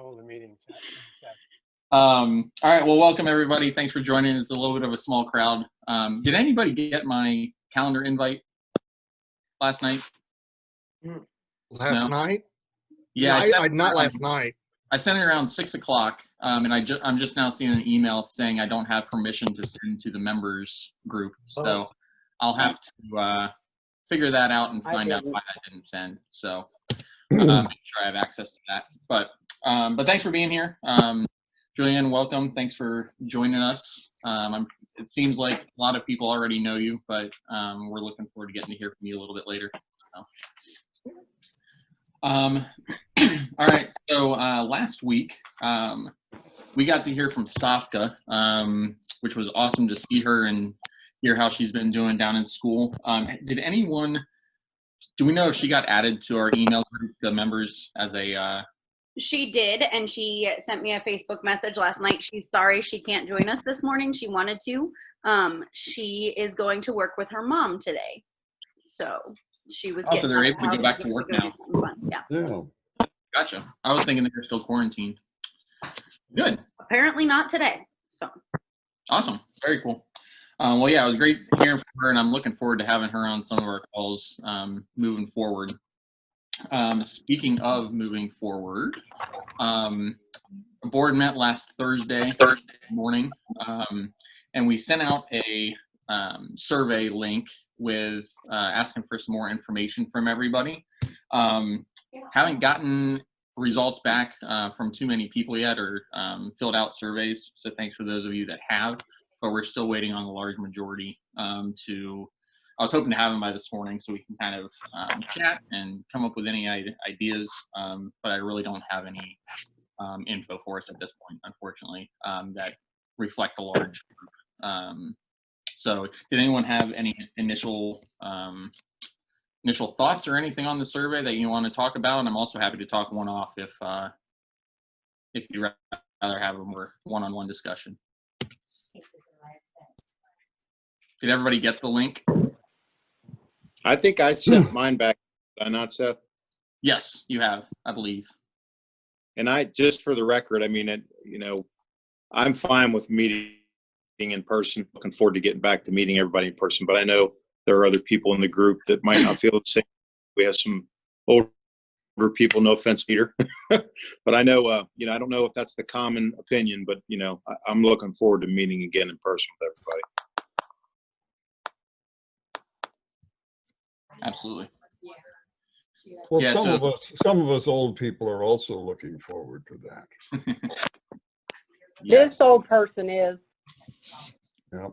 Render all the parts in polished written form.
control of the meeting. All right, well, welcome everybody. Thanks for joining. It's a little bit of a small crowd. Did anybody get my calendar invite last night? Last night? Yeah, no, not last night. I sent it around 6 o'clock, and I'm just now seeing an email saying I don't have permission to send to the members group. So I'll have to figure that out and find out why I didn't send. So make sure I have access to that. But thanks for being here. Julianne, welcome. Thanks for joining us. It seems like a lot of people already know you, but we're looking forward to getting to hear from you a little bit later. So. All right, so last week we got to hear from Safka, which was awesome to see her and hear how she's been doing down in school. Do we know if she got added to our email group, the members, as a She did, and she sent me a Facebook message last night. She's sorry she can't join us this morning. She wanted to. She is going to work with her mom today. So she was so they're able to go back to work now. Yeah. Gotcha. I was thinking they were still quarantined. Good. Apparently not today. So awesome. Very cool. Well, yeah, it was great hearing from her, and I'm looking forward to having her on some of our calls moving forward. Speaking of moving forward, the board met last Thursday morning, and we sent out a survey link with asking for some more information from everybody. Haven't gotten results back from too many people yet, or filled out surveys, so thanks for those of you that have, but we're still waiting on the large majority I was hoping to have them by this morning so we can kind of chat and come up with any ideas, but I really don't have any info for us at this point, unfortunately, that reflect a large group. So did anyone have any initial thoughts or anything on the survey that you want to talk about? And I'm also happy to talk one off if you'd rather have a more one-on-one discussion. Did everybody get the link? I think I sent mine back. Did I not, Seth? Yes, you have, I believe. And just for the record, I mean, I'm fine with meeting in person. Looking forward to getting back to meeting everybody in person. But I know there are other people in the group that might not feel the same. We have some older people, no offense, Peter. But I know, I don't know if that's the common opinion, but, I'm looking forward to meeting again in person with everybody. Absolutely. Well, yeah, some of us old people are also looking forward to that. This old person is. Yep.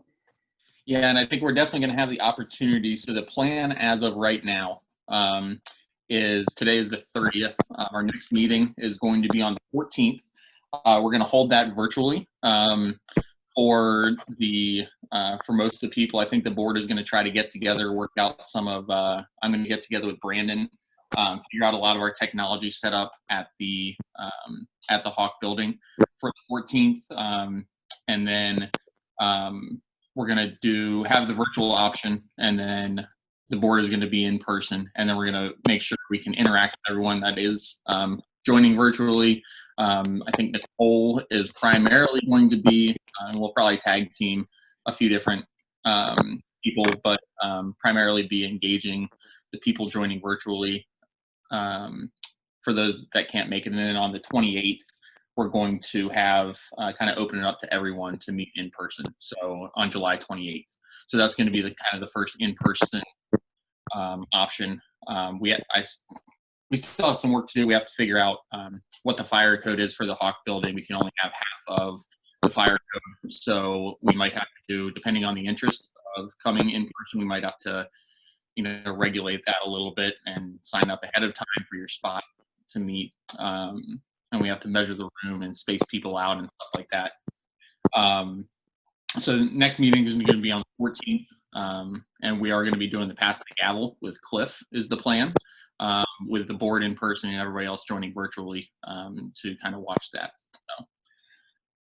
Yeah, and I think we're definitely going to have the opportunity. So the plan as of right now is today is the 30th. Our next meeting is going to be on the 14th. We're going to hold that virtually. For most of the people, I think the board is going to try to get together, work out some of, I'm going to get together with Brandon, figure out a lot of our technology set up at the Hawk building for the 14th. And then we're going to have the virtual option, and then the board is going to be in person. And then we're going to make sure we can interact with everyone that is joining virtually. I think Nicole is primarily going to be, we'll probably tag team a few different people, but primarily be engaging the people joining virtually for those that can't make it. And then on the 28th, we're going to have kind of open it up to everyone to meet in person. So on July 28th. So that's going to be the first in-person option. We still have some work to do. We have to figure out what the fire code is for the Hawk building. We can only have half of the fire code. So we might have to do, depending on the interest of coming in person, we might have to, regulate that a little bit and sign up ahead of time for your spot to meet. And we have to measure the room and space people out and stuff like that. So the next meeting is going to be on the 14th. And we are going to be doing the Pass the Gavel with Cliff is the plan. With the board in person and everybody else joining virtually to kind of watch that.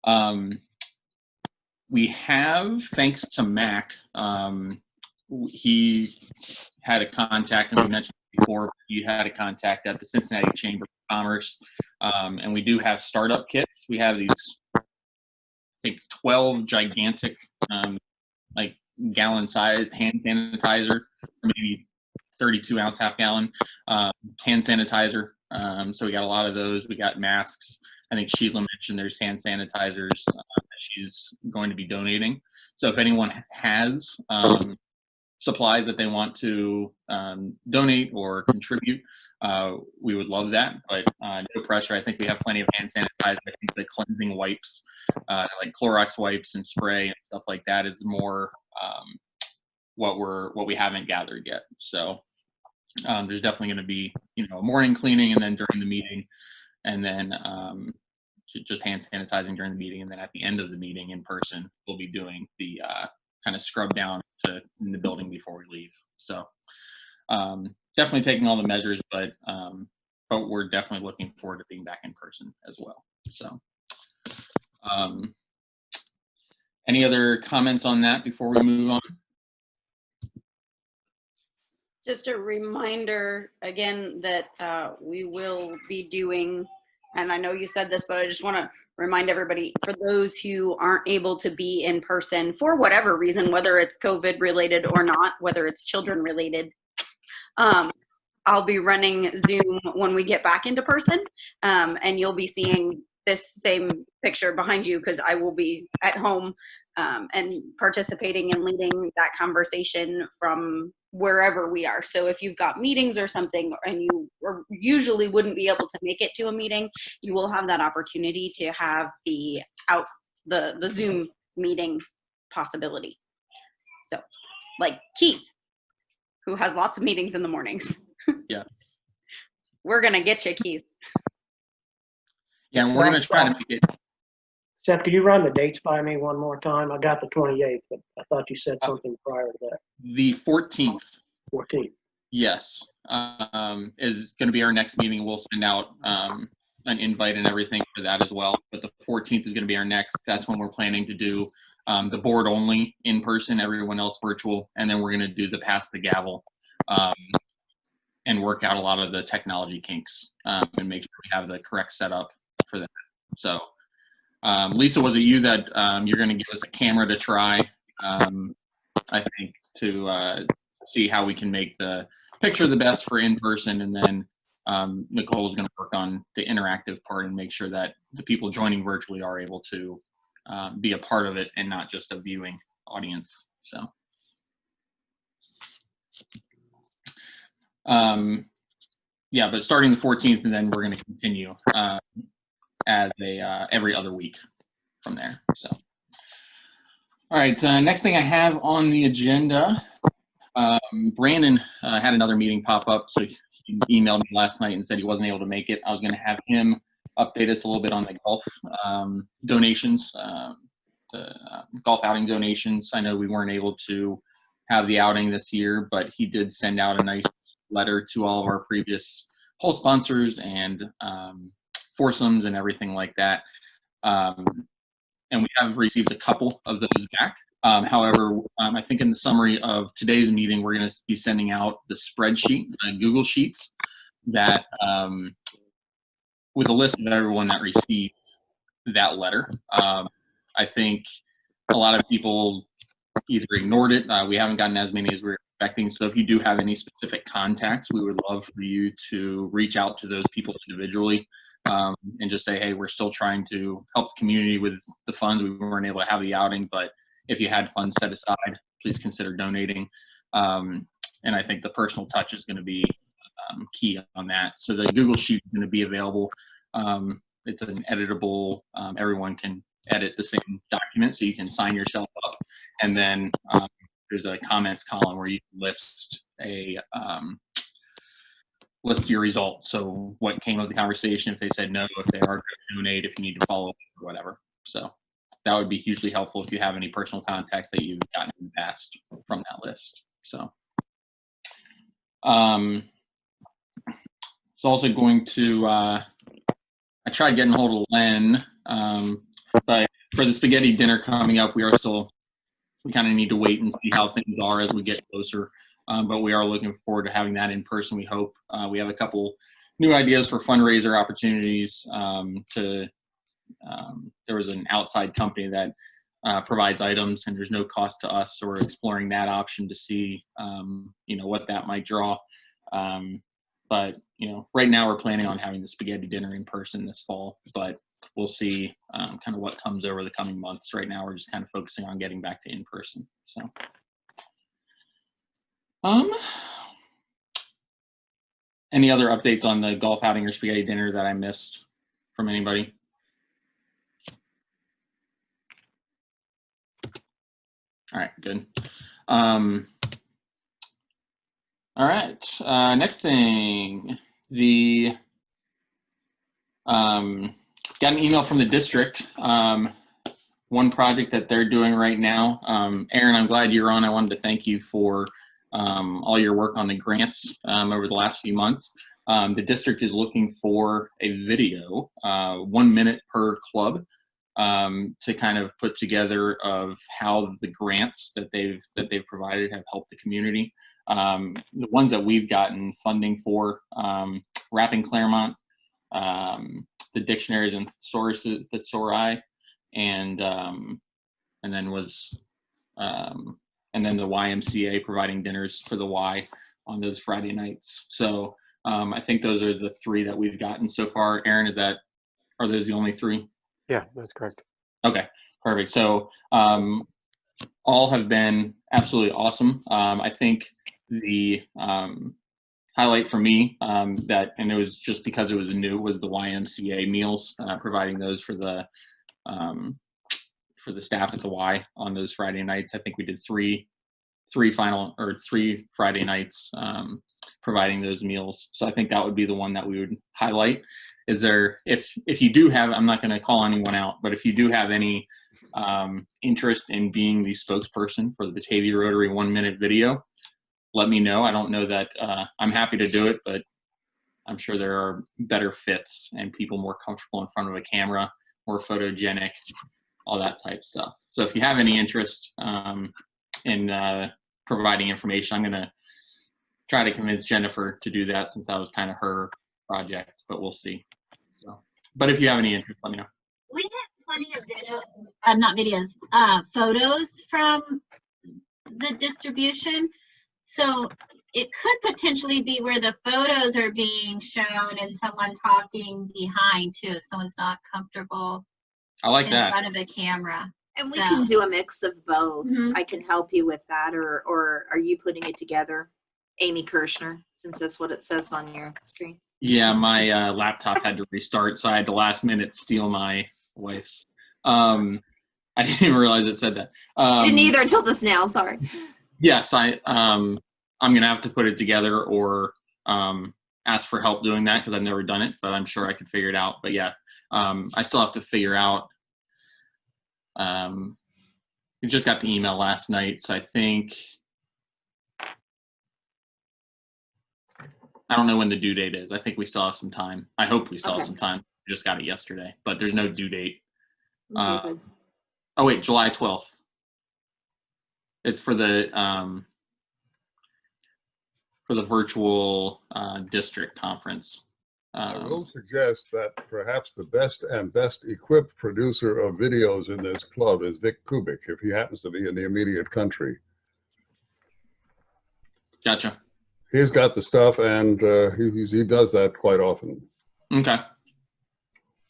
So, we have, thanks to Mac, he had a contact, and we mentioned before. You had a contact at the Cincinnati Chamber of Commerce, and we do have startup kits. We have these, I think, 12 gigantic, like gallon-sized hand sanitizer, or maybe 32-ounce half-gallon hand sanitizer. So we got a lot of those. We got masks. I think Sheila mentioned there's hand sanitizers that she's going to be donating. So if anyone has supplies that they want to donate or contribute, we would love that, but no pressure. I think we have plenty of hand sanitizer. I think the cleansing wipes, like Clorox wipes and spray and stuff like that, is more what we haven't gathered yet. So there's definitely going to be, a morning cleaning, and then during the meeting, and then just hand sanitizing during the meeting, and then at the end of the meeting in person, we'll be doing the kind of scrub down in the building before we leave. So definitely taking all the measures, but we're definitely looking forward to being back in person as well. So any other comments on that before we move on? Just a reminder again that we will be doing, and I know you said this, but I just want to remind everybody, for those who aren't able to be in person for whatever reason, whether it's COVID related or not, whether it's children related, I'll be running Zoom when we get back into person, and you'll be seeing this same picture behind you because I will be at home and participating and leading that conversation from wherever we are. So if you've got meetings or something, and you usually wouldn't be able to make it to a meeting, you will have that opportunity to have the Zoom meeting possibility. So like Keith, who has lots of meetings in the mornings. Yeah. We're going to get you, Keith. Yeah, and we're going to try to make it. Seth, could you run the dates by me one more time? I got the 28th, but I thought you said something prior to that. The 14th. 14th. Yes, is going to be our next meeting. We'll send out an invite and everything for that as well. But the 14th is going to be our next. That's when we're planning to do the board only in person, everyone else virtual, and then we're going to do the pass the gavel and work out a lot of the technology kinks and make sure we have the correct setup for that. So. Lisa, was it you that you're going to give us a camera to try, I think, to see how we can make the picture the best for in-person, and then Nicole's going to work on the interactive part and make sure that the people joining virtually are able to be a part of it and not just a viewing audience. So, yeah, but starting the 14th, and then we're going to continue as every other week from there. So, all right, next thing I have on the agenda, Brandon had another meeting pop up, so he emailed me last night and said he wasn't able to make it. I was going to have him update us a little bit on the golf donations, the golf outing donations. I know we weren't able to have the outing this year, but he did send out a nice letter to all of our previous hole sponsors and foursomes and everything like that. And we have received a couple of those back. However, I think in the summary of today's meeting, we're going to be sending out the spreadsheet, Google Sheets, that with a list of everyone that received that letter. I think a lot of people either ignored it. We haven't gotten as many as we were expecting. So if you do have any specific contacts, we would love for you to reach out to those people individually. And just say, hey, we're still trying to help the community with the funds. We weren't able to have the outing, but if you had funds set aside, please consider donating. And I think the personal touch is going to be key on that. So the Google Sheet is going to be available. It's an editable, everyone can edit the same document, so you can sign yourself up. And then there's a comments column where you can list your results. So what came of the conversation, if they said no, if they are going to donate, if you need to follow up or whatever. So that would be hugely helpful if you have any personal contacts that you've gotten in the past from that list. So it's also going to, I tried getting hold of Len, but for the spaghetti dinner coming up, we kind of need to wait and see how things are as we get closer. but we are looking forward to having that in person. We hope we have a couple new ideas for fundraiser opportunities. There was an outside company that provides items, and there's no cost to us, so we're exploring that option to see what that might draw. But right now we're planning on having the spaghetti dinner in person this fall, but we'll see kind of what comes over the coming months. Right now we're just kind of focusing on getting back to in person. So any other updates on the golf outing or spaghetti dinner that I missed from anybody? All right, good. All right, next thing, got an email from the district. One project that they're doing right now. Aaron, I'm glad you're on. I wanted to thank you for all your work on the grants over the last few months. The district is looking for a video, 1 minute per club, to kind of put together of how the grants that they've provided have helped the community. The ones that we've gotten funding for, Wrapping Claremont, the dictionaries and thesauri, and then the YMCA providing dinners for the Y on those Friday nights. So I think those are the three that we've gotten so far. Aaron, are those the only three? Yeah, that's correct. Okay, perfect. So all have been absolutely awesome. I think the highlight for me and it was just because it was new, was the YMCA meals, providing those for the staff at the Y on those Friday nights. I think we did three Friday nights providing those meals. So I think that would be the one that we would highlight. Is there, if you do have, I'm not going to call anyone out, but if you do have any interest in being the spokesperson for the Batavia Rotary 1 minute video, let me know. I don't know that I'm happy to do it, but I'm sure there are better fits and people more comfortable in front of a camera, more photogenic, all that type stuff. So if you have any interest in providing information, I'm going to try to convince Jennifer to do that, since that was kind of her project, but we'll see. So, but if you have any interest, let me know. We have plenty of photos from the distribution. So it could potentially be where the photos are being shown and someone talking behind too, if someone's not comfortable I like in that. front of a camera. And we can do a mix of both. Mhm. I can help you with that, or are you putting it together? Amy Kirshner, since that's what it says on your screen. Yeah, my laptop had to restart, so I had to last minute steal my wife's. I didn't even realize it said that. Didn't either until just now, sorry. Yes, I'm gonna have to put it together or ask for help doing that, because I've never done it, but I'm sure I could figure it out. But yeah, I still have to figure out. We just got the email last night, so I think I don't know when the due date is. I think we still have some time. I hope we still have some time. We just got it yesterday, but there's no due date. Okay, good. Oh wait, July 12th. It's for the virtual district conference. I will suggest that perhaps the best equipped producer of videos in this club is Vic Kubik, if he happens to be in the immediate country. Gotcha. He's got the stuff, and he does that quite often. Okay.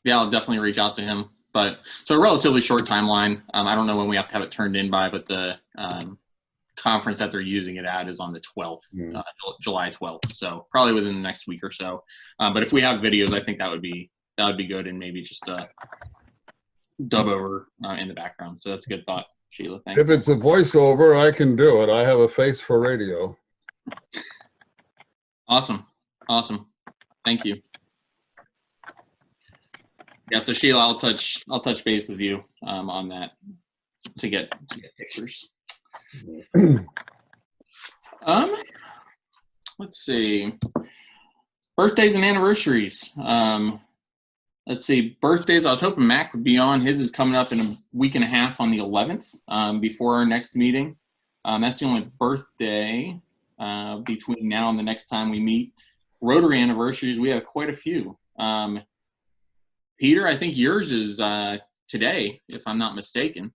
Yeah, I'll definitely reach out to him. But so a relatively short timeline. I don't know when we have to have it turned in by, but the conference that they're using it at is on the 12th, July 12th. So probably within the next week or so. But if we have videos, I think that would be good, and maybe just a dub over in the background. So that's a good thought, Sheila. Thanks. If it's a voiceover, I can do it. I have a face for radio. Awesome. Thank you. Yeah, so Sheila, I'll touch base with you on that to get pictures. Let's see. Birthdays and anniversaries. Let's see. Birthdays. I was hoping Mac would be on. His is coming up in a week and a half on the 11th, before our next meeting. That's the only birthday between now and the next time we meet. Rotary anniversaries, we have quite a few. Peter, I think yours is today, if I'm not mistaken.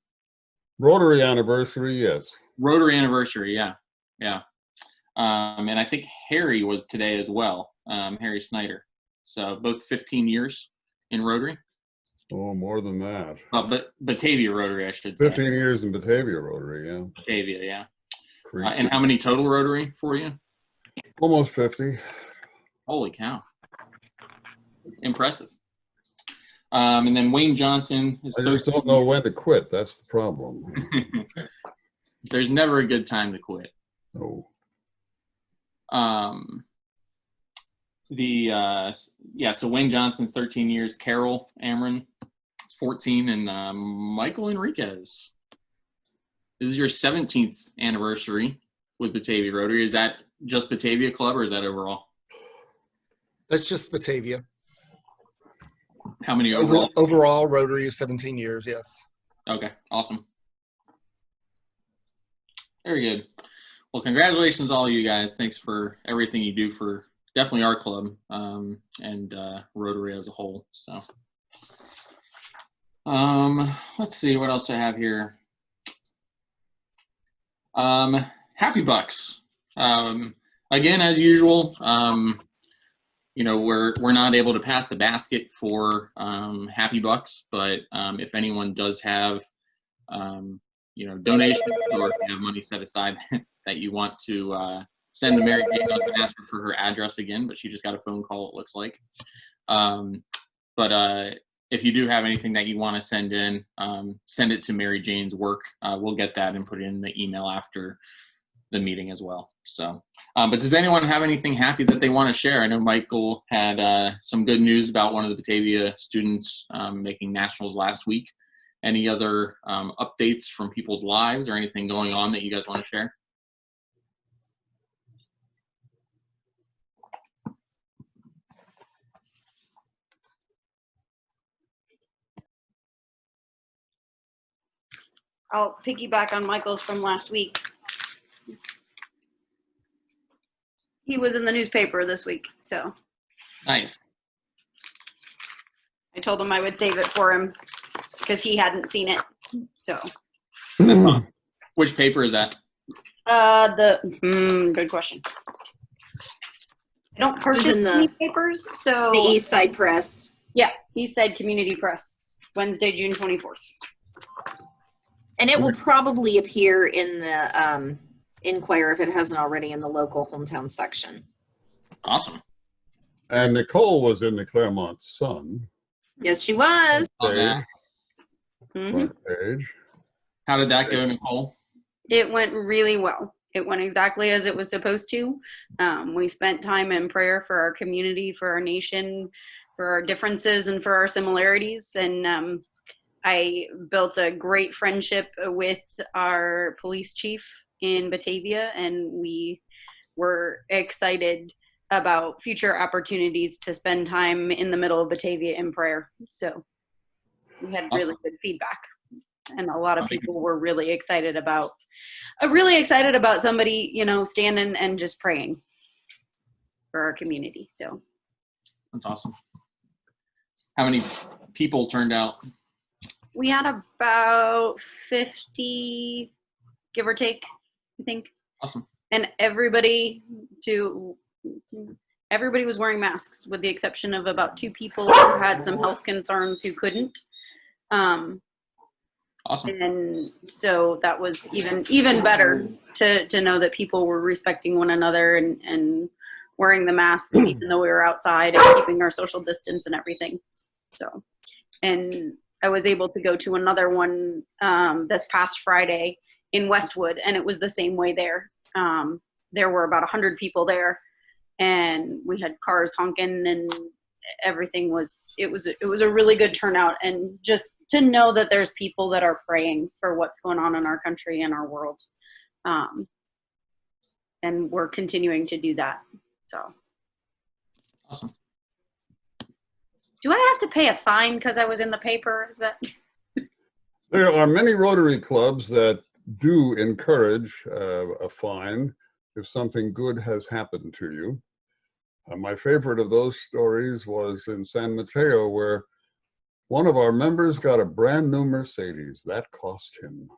Rotary anniversary, yes. Rotary anniversary, yeah. And I think Harry was today as well, Harry Snyder. So both 15 years in Rotary. Oh, more than that. But Batavia Rotary, I should say. 15 years in Batavia Rotary, yeah. Batavia, yeah. And how many total Rotary for you? Almost 50. Holy cow. Impressive. And then Wayne Johnson is I just don't know when to quit. That's the problem. There's never a good time to quit. No. So Wayne Johnson's 13 years, Carol Amron is 14, and Michael Enriquez. This is your 17th anniversary with Batavia Rotary. Is that just Batavia Club or is that overall? That's just Batavia. How many overall? Overall, Rotary is 17 years, yes. Okay, awesome. Very good. Well, congratulations to all you guys. Thanks for everything you do for definitely our club and Rotary as a whole. So let's see what else I have here. Happy Bucks. Again, as usual, we're not able to pass the basket for Happy Bucks, but if anyone does have donations or if you have money set aside that you want to send to Mary Jane, and ask her for her address again, but she just got a phone call, it looks like. But if you do have anything that you want to send in, send it to Mary Jane's work. We'll get that and put it in the email after the meeting as well. So, but does anyone have anything happy that they want to share? I know Michael had some good news about one of the Batavia students making nationals last week. Any other updates from people's lives or anything going on that you guys want to share? I'll piggyback on Michael's from last week. He was in the newspaper this week, so. Nice. I told him I would save it for him because he hadn't seen it, so. Which paper is that? Good question. I don't purchase in the newspapers, so. The East Side Press. Yeah, East Side Community Press, Wednesday, June 24th. And it will probably appear in the Inquirer if it hasn't already in the local hometown section. Awesome. And Nicole was in the Claremont Sun. Yes, she was. Front Mm-hmm. page. How did that go, Nicole? It went really well. It went exactly as it was supposed to. We spent time in prayer for our community, for our nation, for our differences and for our similarities. And I built a great friendship with our police chief in Batavia, and we were excited about future opportunities to spend time in the middle of Batavia in prayer. So we had really good feedback, and a lot of people were really excited about somebody, standing and just praying for our community. So that's awesome. How many people turned out? We had about 50, give or take, I think. Awesome. And everybody was wearing masks with the exception of about 2 people who had some health concerns who couldn't. Awesome. And so that was even better to know that people were respecting one another and wearing the masks even though we were outside and keeping our social distance and everything. So, and I was able to go to another one this past Friday in Westwood, and it was the same way there. There were about 100 people there, and we had cars honking, and everything was a really good turnout. And just to know that there's people that are praying for what's going on in our country and our world, and we're continuing to do that. So awesome. Do I have to pay a fine because I was in the paper? Is that? There are many Rotary clubs that do encourage a fine if something good has happened to you. My favorite of those stories was in San Mateo, where one of our members got a brand new Mercedes. That cost him.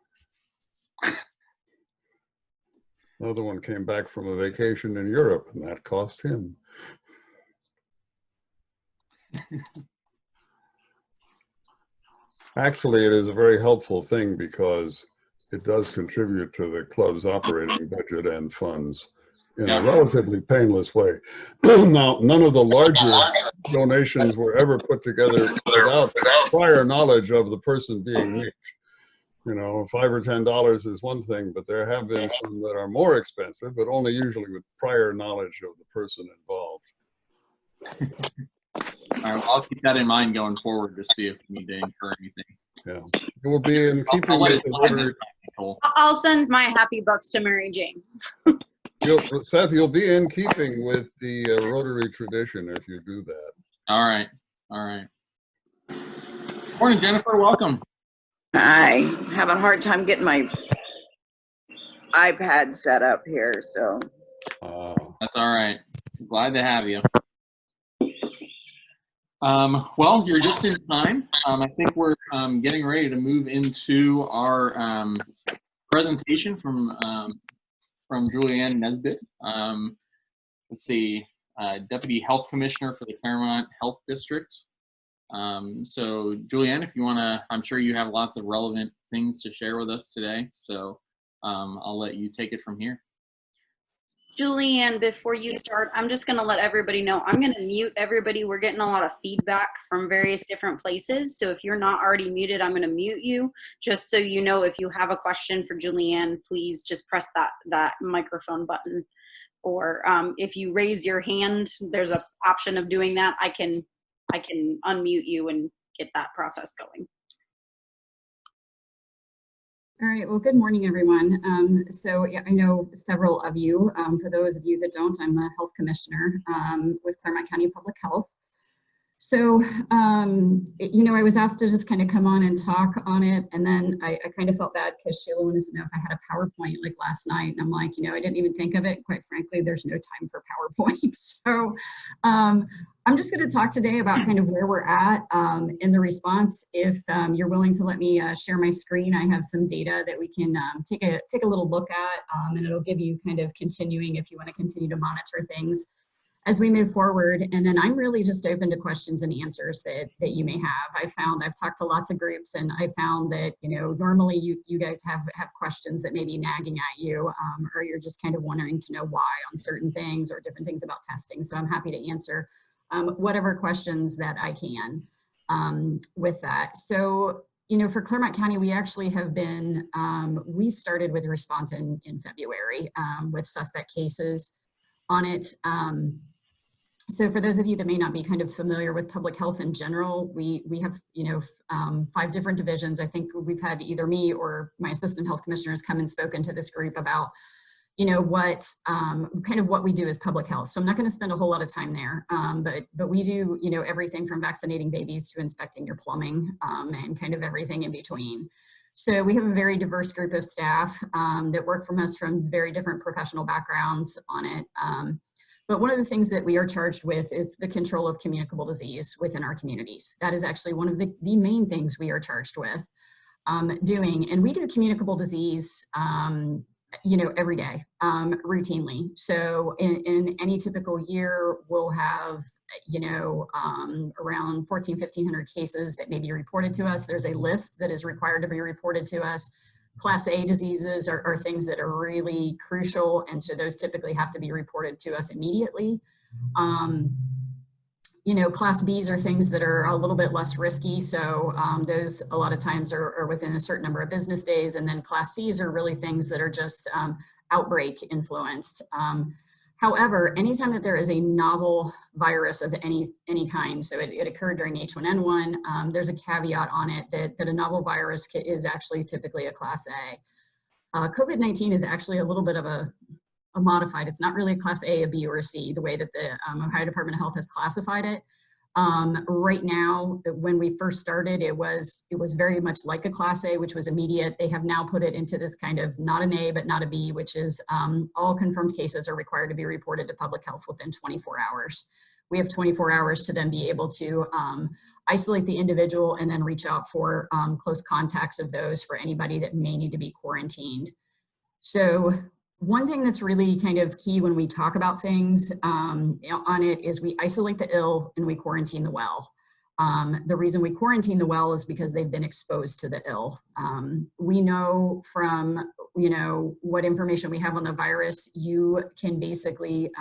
Another one came back from a vacation in Europe, and that cost him. Actually, it is a very helpful thing because it does contribute to the club's operating budget and funds in a relatively painless way. Now, none of the larger donations were ever put together without prior knowledge of the person being nicked. You know, $5 or $10 is one thing, but there have been some that are more expensive, but only usually with prior knowledge of the person involved. All right, well, I'll keep that in mind going forward to see if we need to incur anything. Yeah, it will be in keeping with the Rotary. I'll send my happy bucks to Mary Jane. Seth, you'll be in keeping with the Rotary tradition if you do that. All right, all right. Morning, Jennifer, welcome. I have a hard time getting my iPad set up here, so. That's all right. Glad to have you. Well, you're just in time. I think we're getting ready to move into our presentation from Julianne Nesbitt. Let's see, Deputy Health Commissioner for the Claremont Health District. So Julianne, if you want to, I'm sure you have lots of relevant things to share with us today. So I'll let you take it from here. Julianne, before you start, I'm just going to let everybody know, I'm going to mute everybody. We're getting a lot of feedback from various different places. So if you're not already muted, I'm going to mute you. Just so you know, if you have a question for Julianne, please just press that microphone button. Or if you raise your hand, there's an option of doing that. I can unmute you and get that process going. All right, well, good morning, everyone. So yeah, I know several of you. For those of you that don't, I'm the health commissioner with Claremont County Public Health. So, you know, I was asked to just kind of come on and talk on it. And then I kind of felt bad because Sheila wanted to know if I had a PowerPoint like last night. And I'm like, you know, I didn't even think of it. Quite frankly, there's no time for PowerPoint. So I'm just going to talk today about kind of where we're at in the response. If you're willing to let me share my screen, I have some data that we can take a little look at, and it'll give you kind of continuing if you want to continue to monitor things as we move forward. And then I'm really just open to questions and answers that you may have. I've talked to lots of groups, and I found that, you know, normally you guys have questions that may be nagging at you, or you're just kind of wondering to know why on certain things or different things about testing. So I'm happy to answer whatever questions that I can with that. So, you know, for Claremont County, we actually have been, we started with a response in February with suspect cases on it. So for those of you that may not be kind of familiar with public health in general, we have, you know, 5 different divisions. I think we've had either me or my assistant health commissioners come and spoken to this group about, you know, what kind of what we do as public health. So I'm not going to spend a whole lot of time there, but we do, you know, everything from vaccinating babies to inspecting your plumbing and kind of everything in between. So we have a very diverse group of staff that work from us from very different professional backgrounds on it. But one of the things that we are charged with is the control of communicable disease within our communities. That is actually one of the main things we are charged with doing. And we do communicable disease, you know, every day, routinely. So in any typical year, we'll have, you know, around 1,500 cases that may be reported to us. There's a list that is required to be reported to us. Class A diseases are things that are really crucial, and so those typically have to be reported to us immediately. You know, Class Bs are things that are a little bit less risky, so those a lot of times are within a certain number of business days, and then Class Cs are really things that are just outbreak influenced. However, anytime that there is a novel virus of any kind, so it occurred during H1N1, there's a caveat on it that a novel virus is actually typically a Class A. COVID-19 is actually a little bit of a modified. It's not really a Class A, a B, or a C, the way that the Ohio Department of Health has classified it. Right now, when we first started, it was very much like a Class A, which was immediate. They have now put it into this kind of not an A, but not a B, which is all confirmed cases are required to be reported to public health within 24 hours. We have 24 hours to then be able to isolate the individual and then reach out for close contacts of those for anybody that may need to be quarantined. So one thing that's really kind of key when we talk about things on it is we isolate the ill and we quarantine the well. The reason we quarantine the well is because they've been exposed to the ill. We know from, what information we have on the virus, you can basically,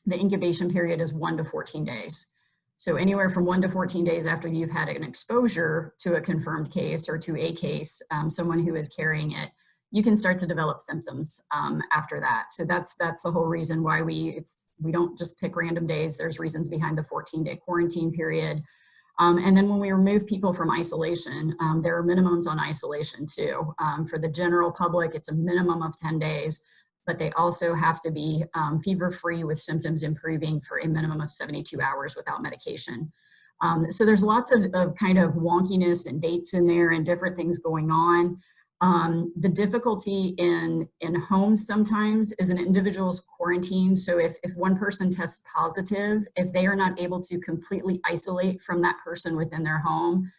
the incubation period is 1 to 14 days. So anywhere from 1 to 14 days after you've had an exposure to a confirmed case or to a case, someone who is carrying it, you can start to develop symptoms after that. So that's the whole reason why we don't just pick random days. There's reasons behind the 14-day quarantine period. And then when we remove people from isolation, there are minimums on isolation too. For the general public, it's a minimum of 10 days, but they also have to be fever-free with symptoms improving for a minimum of 72 hours without medication. So there's lots of kind of wonkiness and dates in there and different things going on. The difficulty in homes sometimes is an individual's quarantine. So if one person tests positive, if they are not able to completely isolate from that person within their home,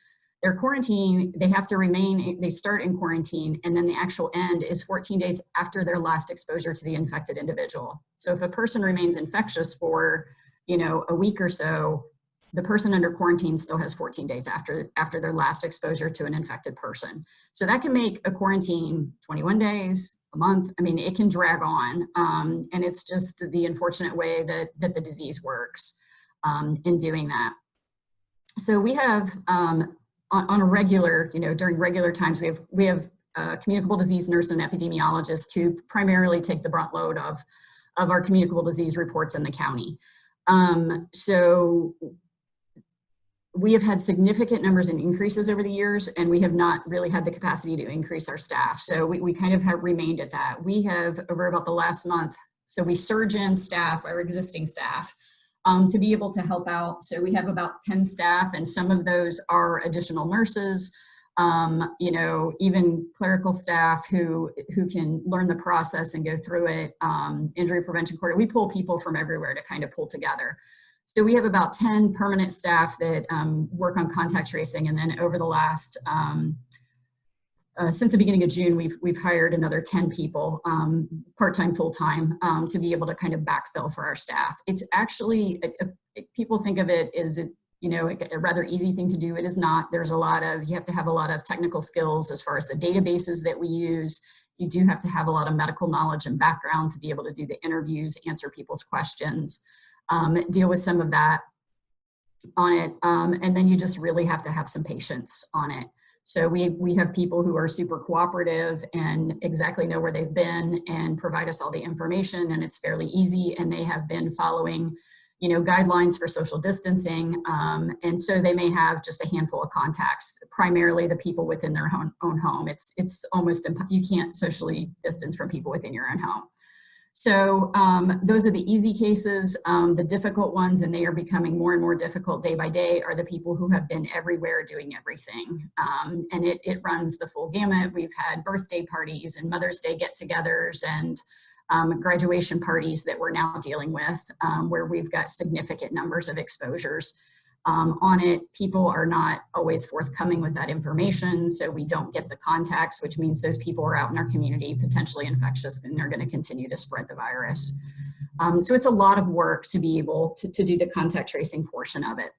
their quarantine, they have to remain, they start in quarantine, and then the actual end is 14 days after their last exposure to the infected individual. So if a person remains infectious for, a week or so, the person under quarantine still has 14 days after their last exposure to an infected person. So that can make a quarantine 21 days, a month. I mean, it can drag on. And it's just the unfortunate way that the disease works in doing that. So we have, on a regular, during regular times, we have a communicable disease nurse and epidemiologist who primarily take the brunt load of our communicable disease reports in the county. So we have had significant numbers and increases over the years, and we have not really had the capacity to increase our staff. So we kind of have remained at that. We have, over about the last month, so we surge in staff, our existing staff, to be able to help out. So we have about 10 staff, and some of those are additional nurses, even clerical staff who can learn the process and go through it, injury prevention coordinator. We pull people from everywhere to kind of pull together. So we have about 10 permanent staff that work on contact tracing, and then over the last, since the beginning of June, we've hired another 10 people, part-time, full-time, to be able to kind of backfill for our staff. It's actually, people think of it as a rather easy thing to do. It is not. There's you have to have a lot of technical skills as far as the databases that we use. You do have to have a lot of medical knowledge and background to be able to do the interviews, answer people's questions. Deal with some of that on it. And then you just really have to have some patience on it. So we have people who are super cooperative and exactly know where they've been and provide us all the information, and it's fairly easy, and they have been following, guidelines for social distancing. And so they may have just a handful of contacts, primarily the people within their own home. It's almost, you can't socially distance from people within your own home. So those are the easy cases. The difficult ones, and they are becoming more and more difficult day by day, are the people who have been everywhere doing everything. And it runs the full gamut. We've had birthday parties and Mother's Day get-togethers and graduation parties that we're now dealing with, where we've got significant numbers of exposures. On it, people are not always forthcoming with that information, so we don't get the contacts, which means those people are out in our community potentially infectious, and they're going to continue to spread the virus. So it's a lot of work to be able to do the contact tracing portion of it.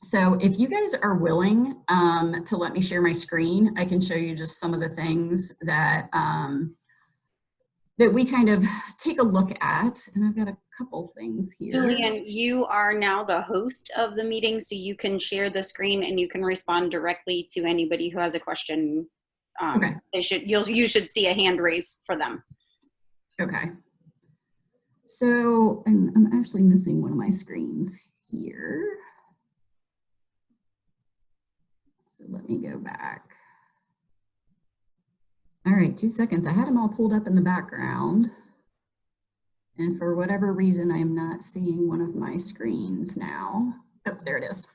So if you guys are willing to let me share my screen, I can show you just some of the things that that we kind of take a look at. And I've got a couple things here. Julian, you are now the host of the meeting, so you can share the screen and you can respond directly to anybody who has a question. Okay. You should see a hand raised for them. Okay. So I'm actually missing one of my screens here. So let me go back. All right, 2 seconds. I had them all pulled up in the background, and for whatever reason, I am not seeing one of my screens now. Oh, there it is.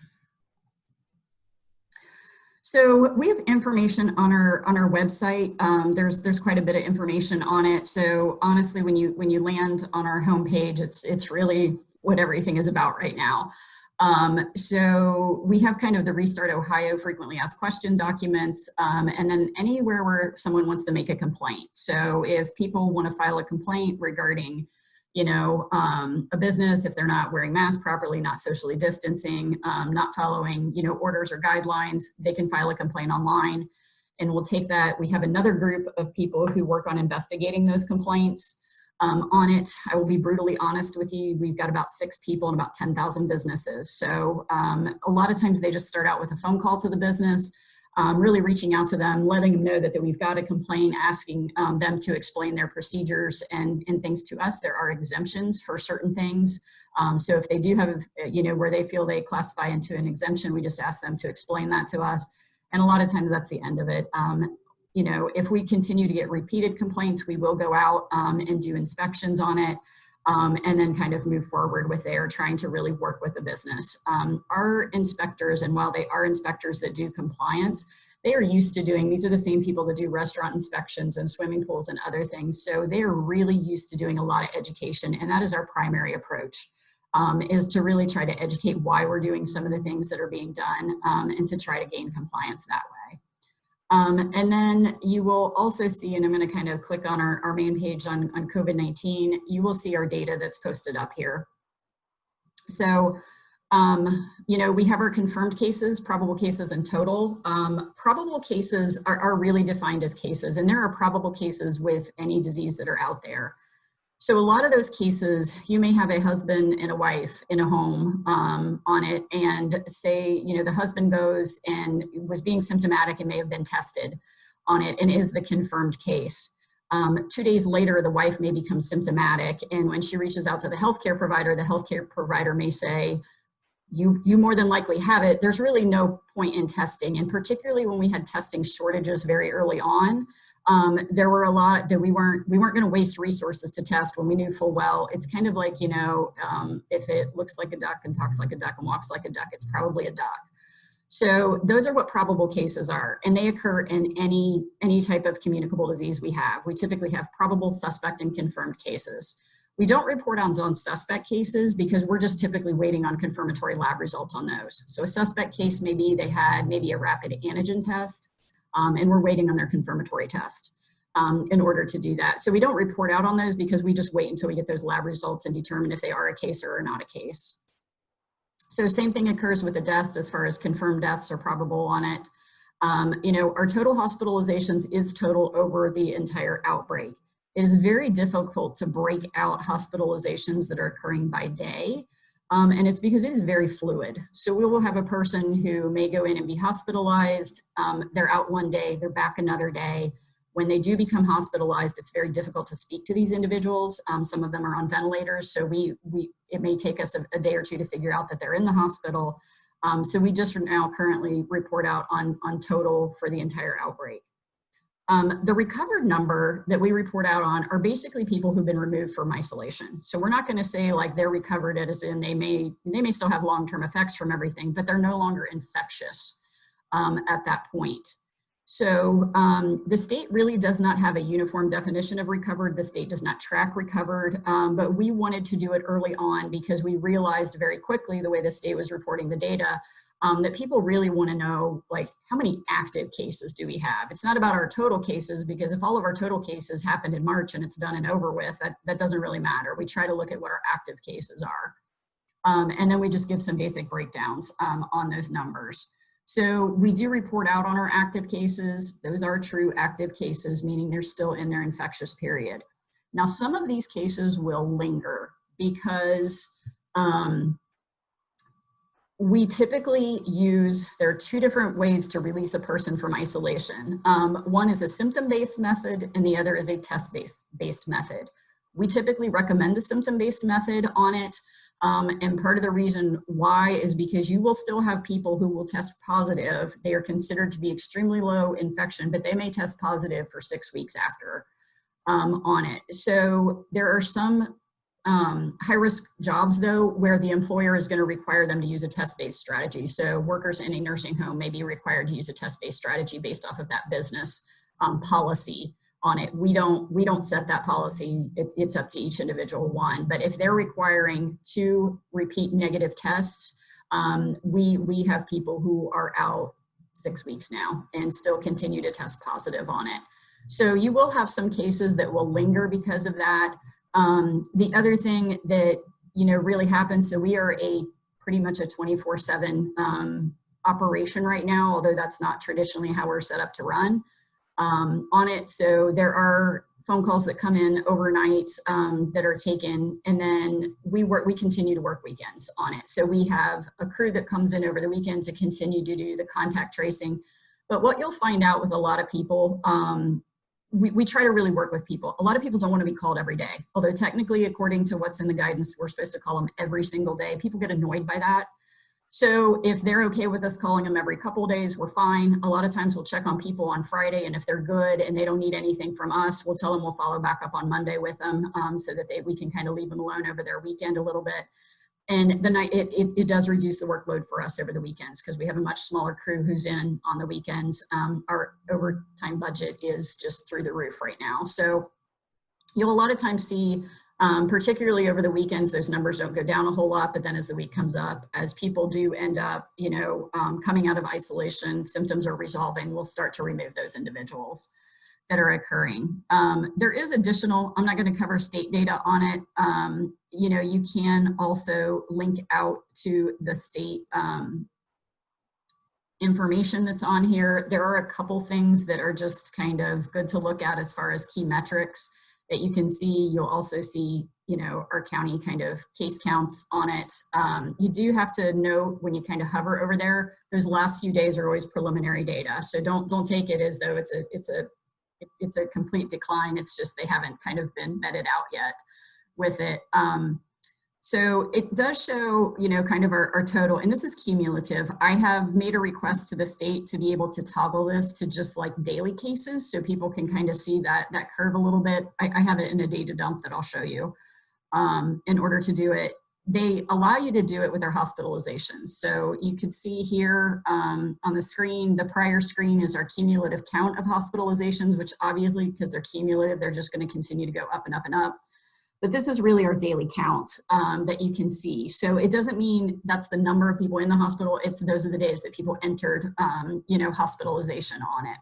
So we have information on our website. There's quite a bit of information on it. So honestly, when you land on our homepage, it's really what everything is about right now. So we have kind of the Restart Ohio frequently asked question documents, and then anywhere where someone wants to make a complaint. So if people want to file a complaint regarding, you know, a business, if they're not wearing masks properly, not socially distancing, not following, you know, orders or guidelines, they can file a complaint online, and we'll take that. We have another group of people who work on investigating those complaints. On it, I will be brutally honest with you, we've got about 6 people and about 10,000 businesses. So a lot of times they just start out with a phone call to the business, really reaching out to them, letting them know that we've got a complaint, asking them to explain their procedures and things to us. There are exemptions for certain things. So if they do have, you know, where they feel they classify into an exemption, we just ask them to explain that to us. And a lot of times that's the end of it. You know, if we continue to get repeated complaints, we will go out and do inspections on it, and then kind of move forward with there, trying to really work with the business. Our inspectors, and while they are inspectors that do compliance, they are used to doing, these are the same people that do restaurant inspections and swimming pools and other things. So they are really used to doing a lot of education, and that is our primary approach, is to really try to educate why we're doing some of the things that are being done, and to try to gain compliance that way. And then you will also see, and I'm going to kind of click on our main page on COVID-19, you will see our data that's posted up here. So, you know, we have our confirmed cases, probable cases in total. Probable cases are really defined as cases, and there are probable cases with any disease that are out there. So a lot of those cases, you may have a husband and a wife in a home on it, and say, you know, the husband goes and was being symptomatic and may have been tested on it and is the confirmed case. 2 days later, the wife may become symptomatic, and when she reaches out to the healthcare provider may say, you more than likely have it. There's really no point in testing, and particularly when we had testing shortages very early on, there were a lot that we weren't going to waste resources to test when we knew full well. It's kind of like, you know, if it looks like a duck and talks like a duck and walks like a duck, it's probably a duck. So those are what probable cases are, and they occur in any type of communicable disease we have. We typically have probable, suspect, and confirmed cases. We don't report on suspect cases because we're just typically waiting on confirmatory lab results on those. So a suspect case, maybe they had maybe a rapid antigen test, and we're waiting on their confirmatory test in order to do that. So we don't report out on those because we just wait until we get those lab results and determine if they are a case or are not a case. So same thing occurs with the deaths as far as confirmed deaths are probable on it. You know, our total hospitalizations is total over the entire outbreak. It is very difficult to break out hospitalizations that are occurring by day. And it's because it is very fluid. So we will have a person who may go in and be hospitalized. They're out one day, they're back another day. When they do become hospitalized, it's very difficult to speak to these individuals. Some of them are on ventilators, so it may take us a day or two to figure out that they're in the hospital. So we just now currently report out on total for the entire outbreak. The recovered number that we report out on are basically people who've been removed from isolation. So we're not going to say like they're recovered as in they may still have long-term effects from everything, but they're no longer infectious at that point. So the state really does not have a uniform definition of recovered. The state does not track recovered, but we wanted to do it early on because we realized very quickly the way the state was reporting the data that people really want to know, like, how many active cases do we have? It's not about our total cases, because if all of our total cases happened in March and it's done and over with, that doesn't really matter. We try to look at what our active cases are. And then we just give some basic breakdowns on those numbers. So we do report out on our active cases. Those are true active cases, meaning they're still in their infectious period. Now, some of these cases will linger because we typically there are 2 different ways to release a person from isolation. One is a symptom-based method and the other is a test-based method. We typically recommend the symptom-based method on it. And part of the reason why is because you will still have people who will test positive. They are considered to be extremely low infection, but they may test positive for 6 weeks after on it. So there are some high-risk jobs, though, where the employer is going to require them to use a test-based strategy. So workers in a nursing home may be required to use a test-based strategy based off of that business policy on it. We don't set that policy. It's up to each individual one. But if they're requiring 2 repeat negative tests, we have people who are out 6 weeks now and still continue to test positive on it. So you will have some cases that will linger because of that. The other thing that, really happens, so we are pretty much a 24/7 operation right now, although that's not traditionally how we're set up to run on it. So there are phone calls that come in overnight that are taken, and then we continue to work weekends on it. So we have a crew that comes in over the weekend to continue to do the contact tracing. But what you'll find out with a lot of people, we try to really work with people. A lot of people don't want to be called every day, although technically, according to what's in the guidance, we're supposed to call them every single day. People get annoyed by that. So if they're okay with us calling them every couple of days, we're fine. A lot of times we'll check on people on Friday, and if they're good and they don't need anything from us, we'll tell them we'll follow back up on Monday with them so that we can kind of leave them alone over their weekend a little bit. And it does reduce the workload for us over the weekends because we have a much smaller crew who's in on the weekends. Our overtime budget is just through the roof right now. So you'll a lot of times see, particularly over the weekends, those numbers don't go down a whole lot, but then as the week comes up, as people do end up, coming out of isolation, symptoms are resolving, we'll start to remove those individuals that are occurring. There is additional, I'm not going to cover state data on it. You can also link out to the state information that's on here. There are a couple things that are just kind of good to look at as far as key metrics that you can see. You'll also see, our county kind of case counts on it. You do have to know when you kind of hover over there, those last few days are always preliminary data. So don't take it as though it's a complete decline. It's just they haven't kind of been vetted out yet with it. So it does show, kind of our total, and this is cumulative. I have made a request to the state to be able to toggle this to just like daily cases so people can kind of see that curve a little bit. I have it in a data dump that I'll show you in order to do it. They allow you to do it with their hospitalizations. So you can see here on the screen, the prior screen is our cumulative count of hospitalizations, which obviously, because they're cumulative, they're just going to continue to go up and up and up. But this is really our daily count that you can see. So it doesn't mean that's the number of people in the hospital. Those are the days that people entered, hospitalization on it.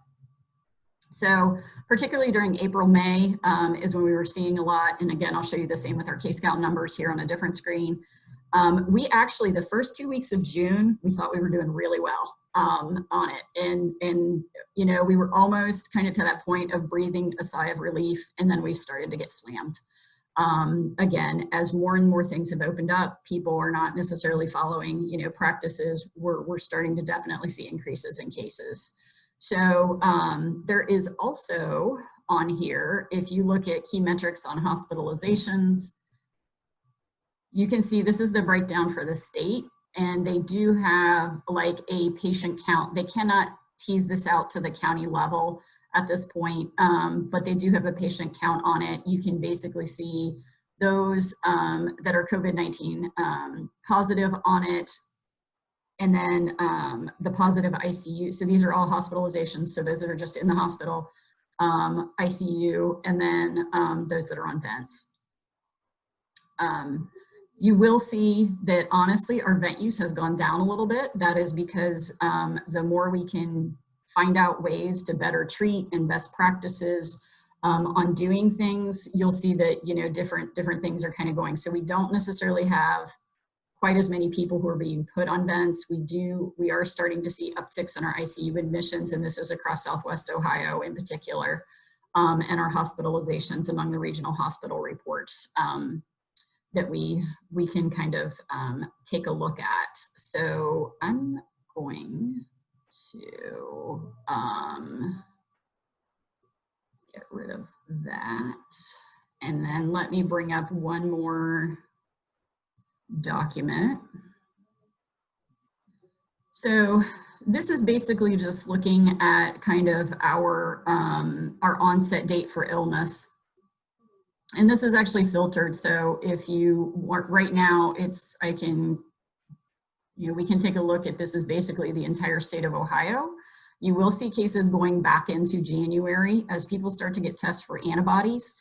So particularly during April, May is when we were seeing a lot. And again, I'll show you the same with our case count numbers here on a different screen. We actually, the first 2 weeks of June, we thought we were doing really well on it. And we were almost kind of to that point of breathing a sigh of relief. And then we started to get slammed. Again, as more and more things have opened up, people are not necessarily following, practices. We're starting to definitely see increases in cases. So there is also on here, if you look at key metrics on hospitalizations, you can see this is the breakdown for the state, and they do have like a patient count. They cannot tease this out to the county level at this point, but they do have a patient count on it. You can basically see those that are COVID-19 positive on it, and then the positive ICU. So these are all hospitalizations. So those that are just in the hospital, ICU, and then those that are on vents. You will see that honestly, our vent use has gone down a little bit. That is because the more we can find out ways to better treat and best practices on doing things, you'll see that, different things are kind of going. So we don't necessarily have quite as many people who are being put on vents. We are starting to see upticks in our ICU admissions, and this is across Southwest Ohio in particular, and our hospitalizations among the regional hospital reports that we can kind of take a look at. So I'm going to get rid of that. And then let me bring up one more document. So this is basically just looking at kind of our onset date for illness. And this is actually filtered. So if you want, right now, we can take a look at, this is basically the entire state of Ohio. You will see cases going back into January as people start to get tests for antibodies.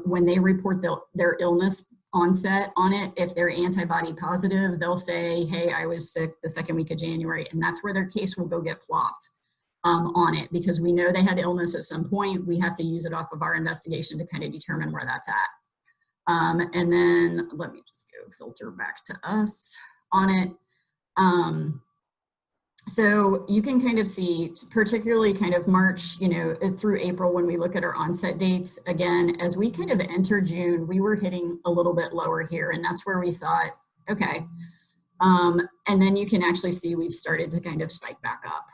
When they report their illness onset on it, if they're antibody positive, they'll say, hey, I was sick the second week of January, and that's where their case will go get plopped on it, because we know they had illness at some point. We have to use it off of our investigation to kind of determine where that's at. And then let me just go filter back to us on it. So you can kind of see, particularly kind of March, through April, when we look at our onset dates, again, as we kind of enter June, we were hitting a little bit lower here, and that's where we thought, okay. And then you can actually see we've started to kind of spike back up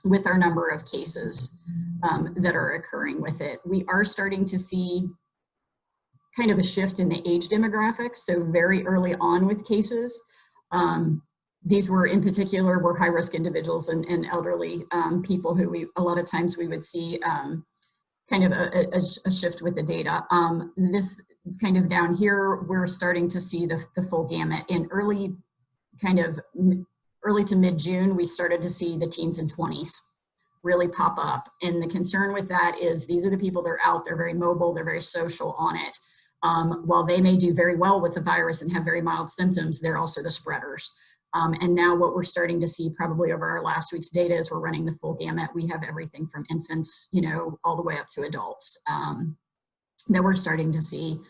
with our number of cases that are occurring with it. We are starting to see kind of a shift in the age demographic. So very early on with cases, these were in particular were high-risk individuals and elderly people who a lot of times we would see kind of a shift with the data. This kind of down here, we're starting to see the full gamut. In early to mid-June, we started to see the teens and 20s really pop up. And the concern with that is these are the people that are out, they're very mobile, they're very social on it. While they may do very well with the virus and have very mild symptoms, they're also the spreaders. And now what we're starting to see probably over our last week's data is we're running the full gamut. We have everything from infants, all the way up to adults that we're starting to see.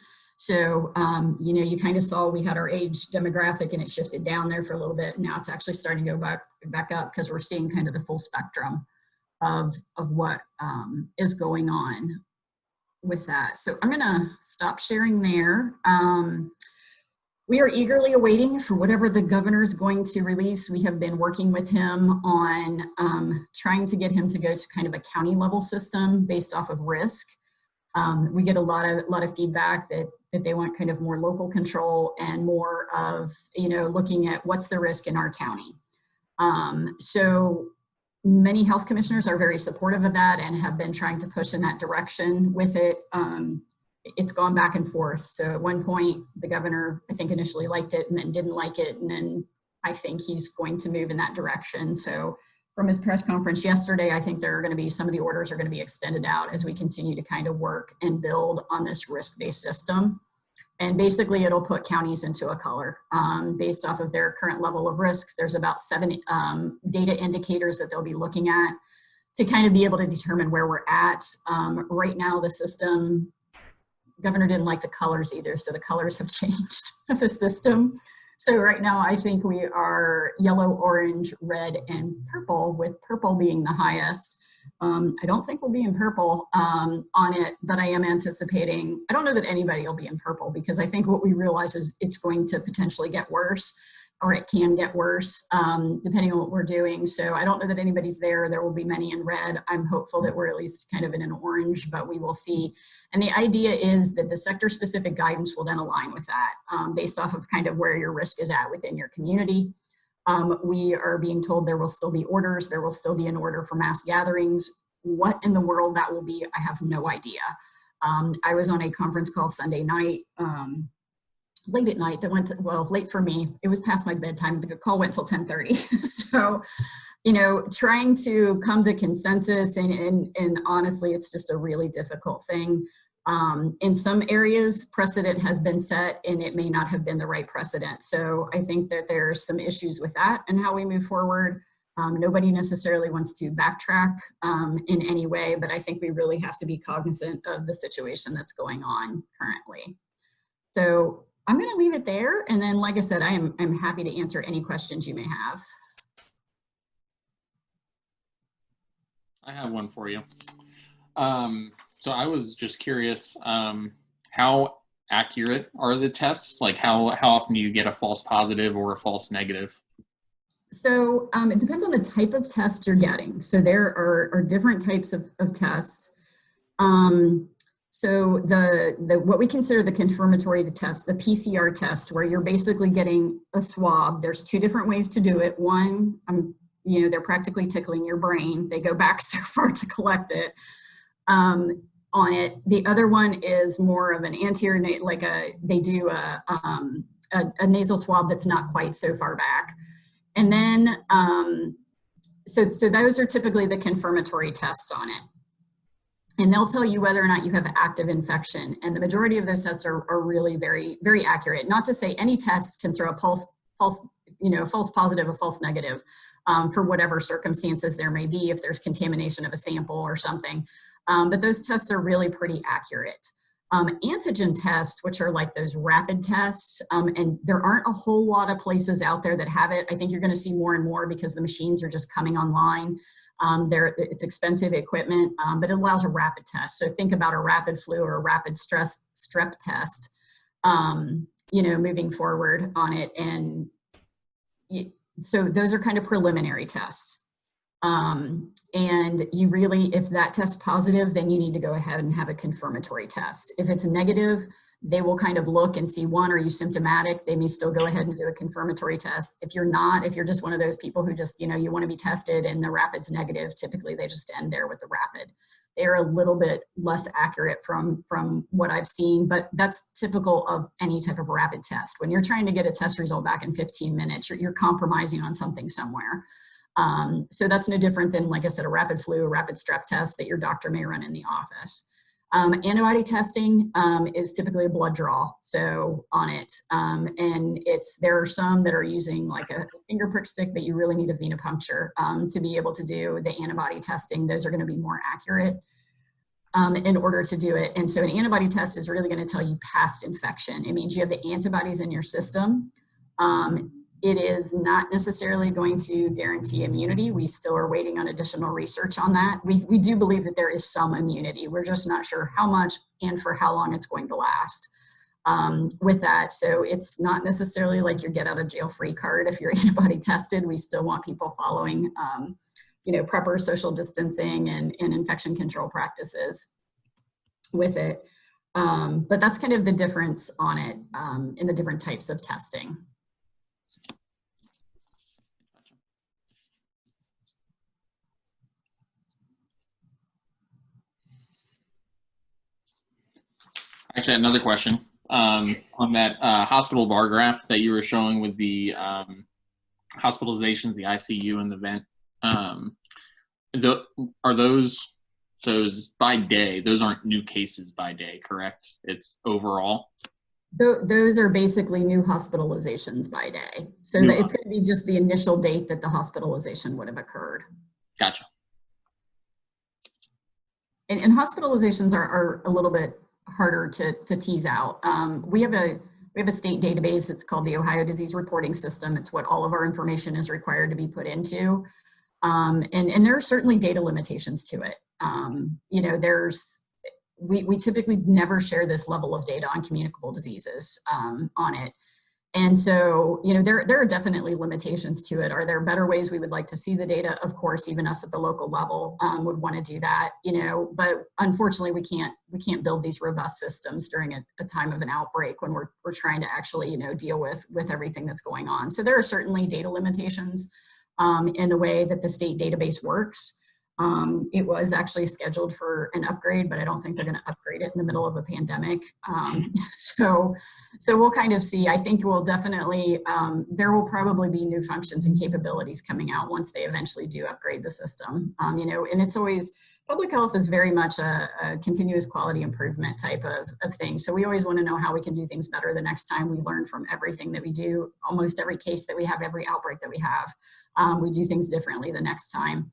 So, you kind of saw we had our age demographic and it shifted down there for a little bit. Now it's actually starting to go back up because we're seeing kind of the full spectrum of what is going on with that. So I'm going to stop sharing there. We are eagerly awaiting for whatever the governor is going to release. We have been working with him on trying to get him to go to kind of a county level system based off of risk. We get a lot of feedback that they want kind of more local control and more of, looking at what's the risk in our county. So many health commissioners are very supportive of that and have been trying to push in that direction with it. It's gone back and forth. So at one point, the governor, I think, initially liked it and then didn't like it. And then I think he's going to move in that direction. So from his press conference yesterday, I think there are going to be some of the orders are going to be extended out as we continue to kind of work and build on this risk-based system. And basically, it'll put counties into a color based off of their current level of risk. There's about 7 data indicators that they'll be looking at to kind of be able to determine where we're at. Right now, the system, governor didn't like the colors either, so the colors have changed of the system. So right now, I think we are yellow, orange, red, and purple, with purple being the highest. I don't think we'll be in purple on it, but I am anticipating, I don't know that anybody will be in purple, because I think what we realize is it's going to potentially get worse, or it can get worse, depending on what we're doing. So I don't know that anybody's there. There will be many in red. I'm hopeful that we're at least kind of in an orange, but we will see. And the idea is that the sector-specific guidance will then align with that based off of kind of where your risk is at within your community. We are being told there will still be orders. There will still be an order for mass gatherings. What in the world that will be, I have no idea. I was on a conference call Sunday night, late at night, that went to, well, late for me. It was past my bedtime. The call went till 10:30. So, trying to come to consensus and honestly, it's just a really difficult thing. In some areas, precedent has been set and it may not have been the right precedent. So I think that there's some issues with that and how we move forward. Nobody necessarily wants to backtrack in any way, but I think we really have to be cognizant of the situation that's going on currently. So I'm going to leave it there. And then, like I said, I'm happy to answer any questions you may have. I have one for you. So I was just curious, how accurate are the tests? Like how often do you get a false positive or a false negative? So it depends on the type of test you're getting. So there are different types of tests. So the what we consider the confirmatory test, the PCR test, where you're basically getting a swab. There's 2 different ways to do it. One, they're practically tickling your brain. They go back so far to collect it. on it. The other one is more of an anterior, they do a nasal swab that's not quite so far back. And then, so those are typically the confirmatory tests on it. And they'll tell you whether or not you have active infection. And the majority of those tests are really very, very accurate. Not to say any test can throw a false positive, a false negative, for whatever circumstances there may be, if there's contamination of a sample or something. But those tests are really pretty accurate. Antigen tests, which are like those rapid tests, and there aren't a whole lot of places out there that have it. I think you're going to see more and more because the machines are just coming online. It's expensive equipment, but it allows a rapid test. So think about a rapid flu or a rapid strep test, moving forward on it. And so those are kind of preliminary tests. And you really, if that test's positive, then you need to go ahead and have a confirmatory test. If it's negative, they will kind of look and see, one, are you symptomatic? They may still go ahead and do a confirmatory test. If you're not, if you're just one of those people who just, you want to be tested and the rapid's negative, typically they just end there with the rapid. They're a little bit less accurate from what I've seen, but that's typical of any type of rapid test. When you're trying to get a test result back in 15 minutes, you're compromising on something somewhere. So that's no different than, like I said, a rapid flu, a rapid strep test that your doctor may run in the office. Antibody testing is typically a blood draw, so on it. And there are some that are using like a finger prick stick, but you really need a venipuncture to be able to do the antibody testing. Those are going to be more accurate in order to do it. And so an antibody test is really going to tell you past infection. It means you have the antibodies in your system. It is not necessarily going to guarantee immunity. We still are waiting on additional research on that. We do believe that there is some immunity. We're just not sure how much and for how long it's going to last with that. So it's not necessarily like your get out of jail free card if you're antibody tested. We still want people following, proper social distancing and infection control practices with it. But that's kind of the difference on it in the different types of testing. Actually, another question on that hospital bar graph that you were showing with the hospitalizations, the ICU, and the vent. Are those, so by day, those aren't new cases by day, correct? It's overall? Those are basically new hospitalizations by day. So it's going to be just the initial date that the hospitalization would have occurred. Gotcha. And hospitalizations are a little bit harder to tease out. We have a state database. It's called the Ohio Disease Reporting System. It's what all of our information is required to be put into. And there are certainly data limitations to it. We typically never share this level of data on communicable diseases on it. And so, there are definitely limitations to it. Are there better ways we would like to see the data? Of course, even us at the local level would want to do that, but unfortunately we can't build these robust systems during a time of an outbreak when we're trying to actually, deal with everything that's going on. So there are certainly data limitations in the way that the state database works. It was actually scheduled for an upgrade, but I don't think they're going to upgrade it in the middle of a pandemic. So we'll kind of see. I think we'll definitely, there will probably be new functions and capabilities coming out once they eventually do upgrade the system. And it's always, public health is very much a continuous quality improvement type of thing. So we always want to know how we can do things better the next time. We learn from everything that we do, almost every case that we have, every outbreak that we have. We do things differently the next time.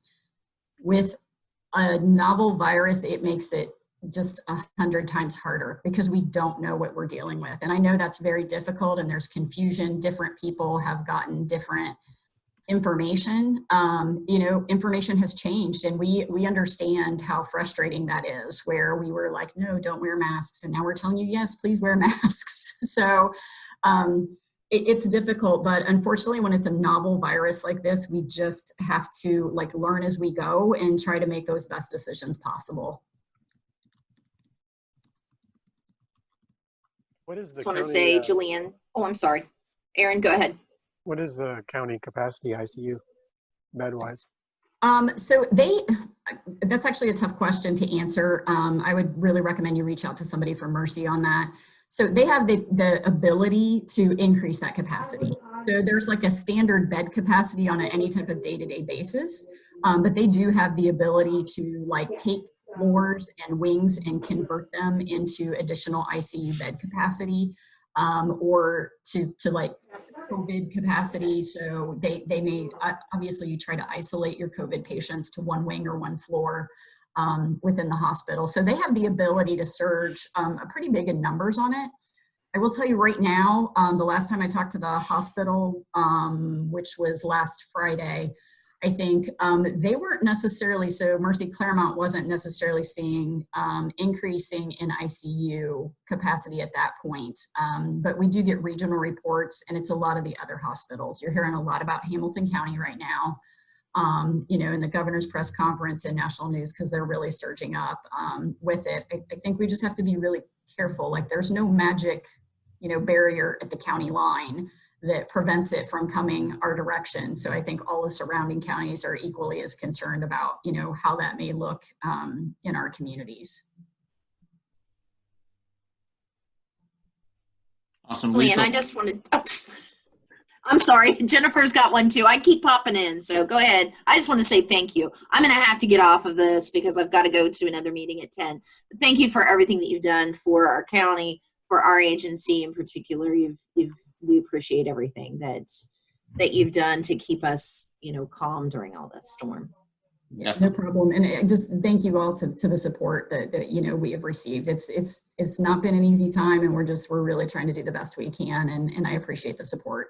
With a novel virus, it makes it just 100 times harder because we don't know what we're dealing with. And I know that's very difficult and there's confusion. Different people have gotten different information. Information has changed and we understand how frustrating that is, where we were like, no, don't wear masks. And now we're telling you, yes, please wear masks. So it's difficult, but unfortunately when it's a novel virus like this, we just have to learn as we go and try to make those best decisions possible. What is the I just want to county, say, Julianne, oh, I'm sorry. Aaron, go ahead. What is the county capacity ICU bed-wise? So That's actually a tough question to answer. I would really recommend you reach out to somebody from Mercy on that. So they have the ability to increase that capacity. So there's like a standard bed capacity on any type of day-to-day basis, but they do have the ability to like take floors and wings and convert them into additional ICU bed capacity, or to like COVID capacity. So they may obviously try to isolate your COVID patients to one wing or one floor within the hospital. So they have the ability to surge a pretty big in numbers on it. I will tell you right now, the last time I talked to the hospital, which was last Friday, I think they weren't necessarily, so Mercy Claremont wasn't necessarily seeing increasing in ICU capacity at that point. But we do get regional reports, and it's a lot of the other hospitals. You're hearing a lot about Hamilton County right now, you know, in the governor's press conference and national news, because they're really surging up with it. I think we just have to be really careful. Like there's no magic, you know, barrier at the county line that prevents it from coming our direction. So I think all the surrounding counties are equally as concerned about, you know, how that may look in our communities. Awesome. Leanne, I just wanted, I'm sorry, Jennifer's got one too. I keep popping in, so go ahead. I just want to say thank you. I'm going to have to get off of this because I've got to go to another meeting at 10. But thank you for everything that you've done for our county, for our agency in particular. We appreciate everything that you've done to keep us, you know, calm during all this storm. Yeah, no problem. And just thank you all to the support that you know we have received. It's not been an easy time, and we're really trying to do the best we can, and I appreciate the support.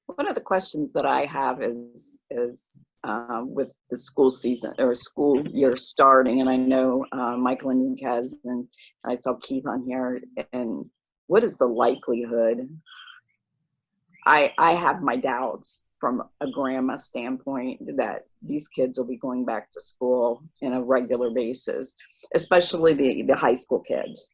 One of the questions that I have is with the school season or school year starting, and I know Michael and Kaz and I saw Keith on here, and what is the likelihood? I have my doubts from a grandma standpoint that these kids will be going back to school on a regular basis, especially the high school kids.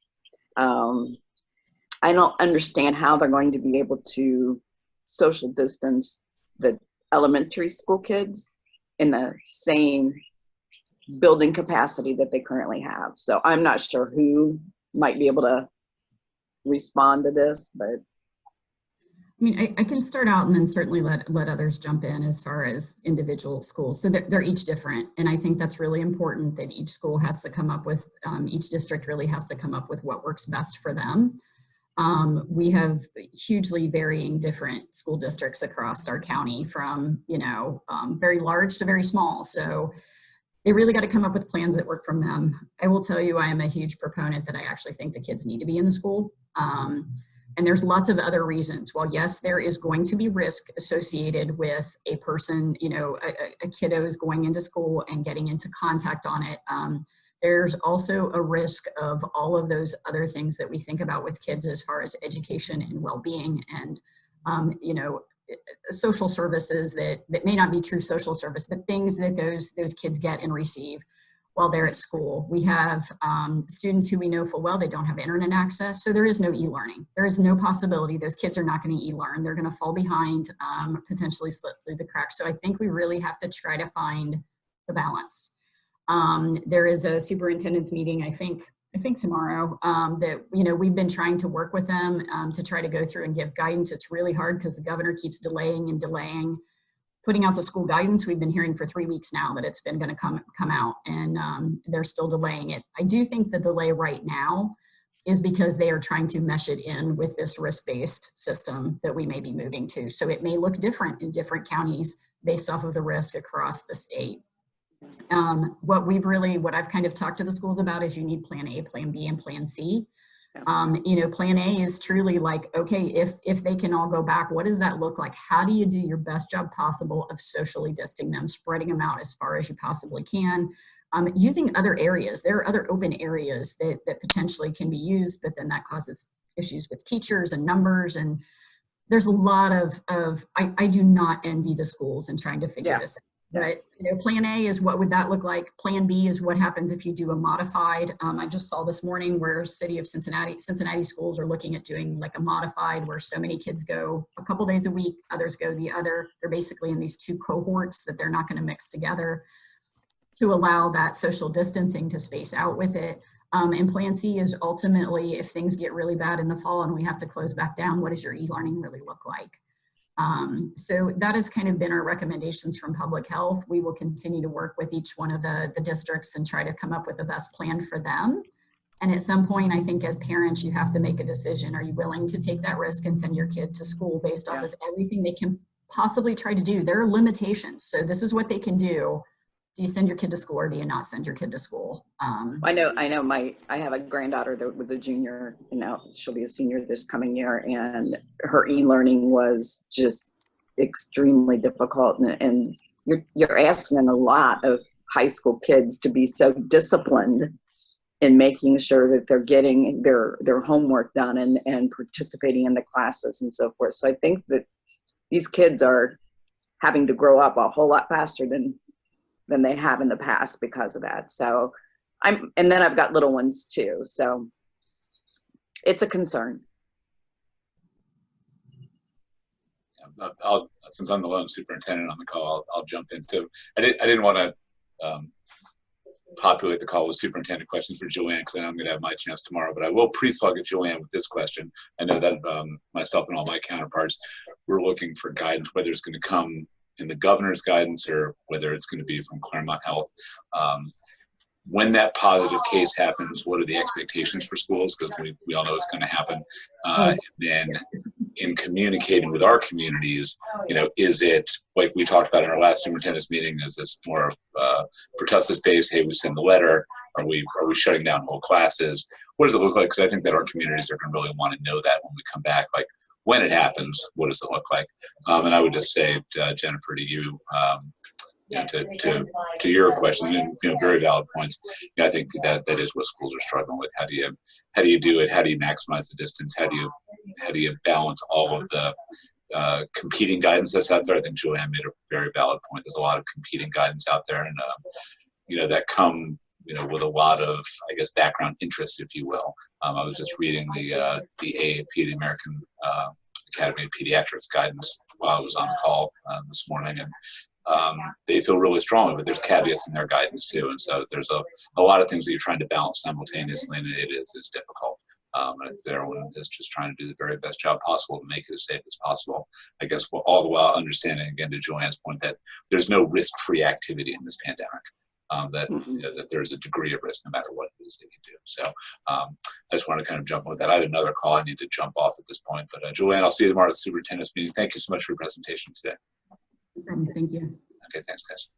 I don't understand how they're going to be able to social distance the elementary school kids in the same building capacity that they currently have. So I'm not sure who might be able to respond to this, but I mean, I can start out and then certainly let others jump in as far as individual schools. So they're each different. And I think that's really important that each school has to come up with, each district really has to come up with what works best for them. We have hugely varying different school districts across our county from, you know, very large to very small. So they really got to come up with plans that work from them. I will tell you, I am a huge proponent that I actually think the kids need to be in the school. And there's lots of other reasons. While yes, there is going to be risk associated with a person, you know, a kiddo is going into school and getting into contact on it. There's also a risk of all of those other things that we think about with kids as far as education and well-being and, you know, social services that may not be true social service, but things that those kids get and receive while they're at school. We have students who we know full well, they don't have internet access, so there is no e-learning. There is no possibility those kids are not going to e-learn. They're going to fall behind, potentially slip through the cracks. So I think we really have to try to find the balance. There is a superintendent's meeting, I think tomorrow, that, you know, we've been trying to work with them to try to go through and give guidance. It's really hard because the governor keeps delaying and delaying putting out the school guidance. We've been hearing for 3 weeks now that it's been going to come out, and they're still delaying it. I do think the delay right now is because they are trying to mesh it in with this risk-based system that we may be moving to. So it may look different in different counties based off of the risk across the state. What I've kind of talked to the schools about is you need plan A, plan B, and plan C. You know, plan A is truly like, okay, if they can all go back, what does that look like? How do you do your best job possible of socially distancing them, spreading them out as far as you possibly can, using other areas. There are other open areas that potentially can be used, but then that causes issues with teachers and numbers. And there's a lot of I do not envy the schools in trying to figure this out. But, plan A is what would that look like? Plan B is what happens if you do a modified. I just saw this morning where City of Cincinnati schools are looking at doing like a modified where so many kids go a couple days a week, others go the other. They're basically in these two cohorts that they're not going to mix together to allow that social distancing to space out with it. And plan C is ultimately if things get really bad in the fall and we have to close back down, what does your e-learning really look like? So that has kind of been our recommendations from public health. We will continue to work with each one of the districts and try to come up with the best plan for them. And at some point, I think as parents, you have to make a decision. Are you willing to take that risk and send your kid to school based off of everything they can possibly try to do? There are limitations. So this is what they can do. Do you send your kid to school or do you not send your kid to school? I know I have a granddaughter that was a junior and now she'll be a senior this coming year, and her e-learning was just extremely difficult. And you're asking a lot of high school kids to be so disciplined in making sure that they're getting their homework done and participating in the classes and so forth. So I think that these kids are having to grow up a whole lot faster than they have in the past because of that. So and then I've got little ones too. So it's a concern. Since I'm the lone superintendent on the call, I'll jump in. So I didn't want to populate the call with superintendent questions for Joanne because I know I'm going to have my chance tomorrow, but I will pre-slug at Joanne with this question. I know that myself and all my counterparts, we're looking for guidance, whether it's going to come in the governor's guidance or whether it's going to be from Claremont Health. When that positive case happens, what are the expectations for schools? Because we all know it's going to happen. And then in communicating with our communities, is it like we talked about in our last superintendent's meeting? Is this more pertussis based? Hey, we send the letter. Are we shutting down whole classes? What does it look like? Because I think that our communities are going to really want to know that when we come back. Like when it happens, what does it look like? And I would just say, Jennifer, to you. To your question, and very valid points. I think that is what schools are struggling with. How do you do it? How do you maximize the distance? How do you balance all of the competing guidance that's out there? I think Joanne made a very valid point. There's a lot of competing guidance out there, and that come with a lot of, I guess, background interest, if you will. I was just reading the AAP, the American Academy of Pediatrics guidance while I was on the call this morning, and they feel really strongly, but there's caveats in their guidance too. And so there's a lot of things that you're trying to balance simultaneously, and it's difficult. And everyone is just trying to do the very best job possible to make it as safe as possible. I guess all the while understanding, again, to Joanne's point, that there's no risk-free activity in this pandemic. That there's a degree of risk no matter what it is that you do. So I just want to kind of jump on with that. I have another call I need to jump off at this point, but Joanne, I'll see you tomorrow at the superintendent's meeting. Thank you so much for your presentation today. No problem. Thank you. Okay, thanks, guys.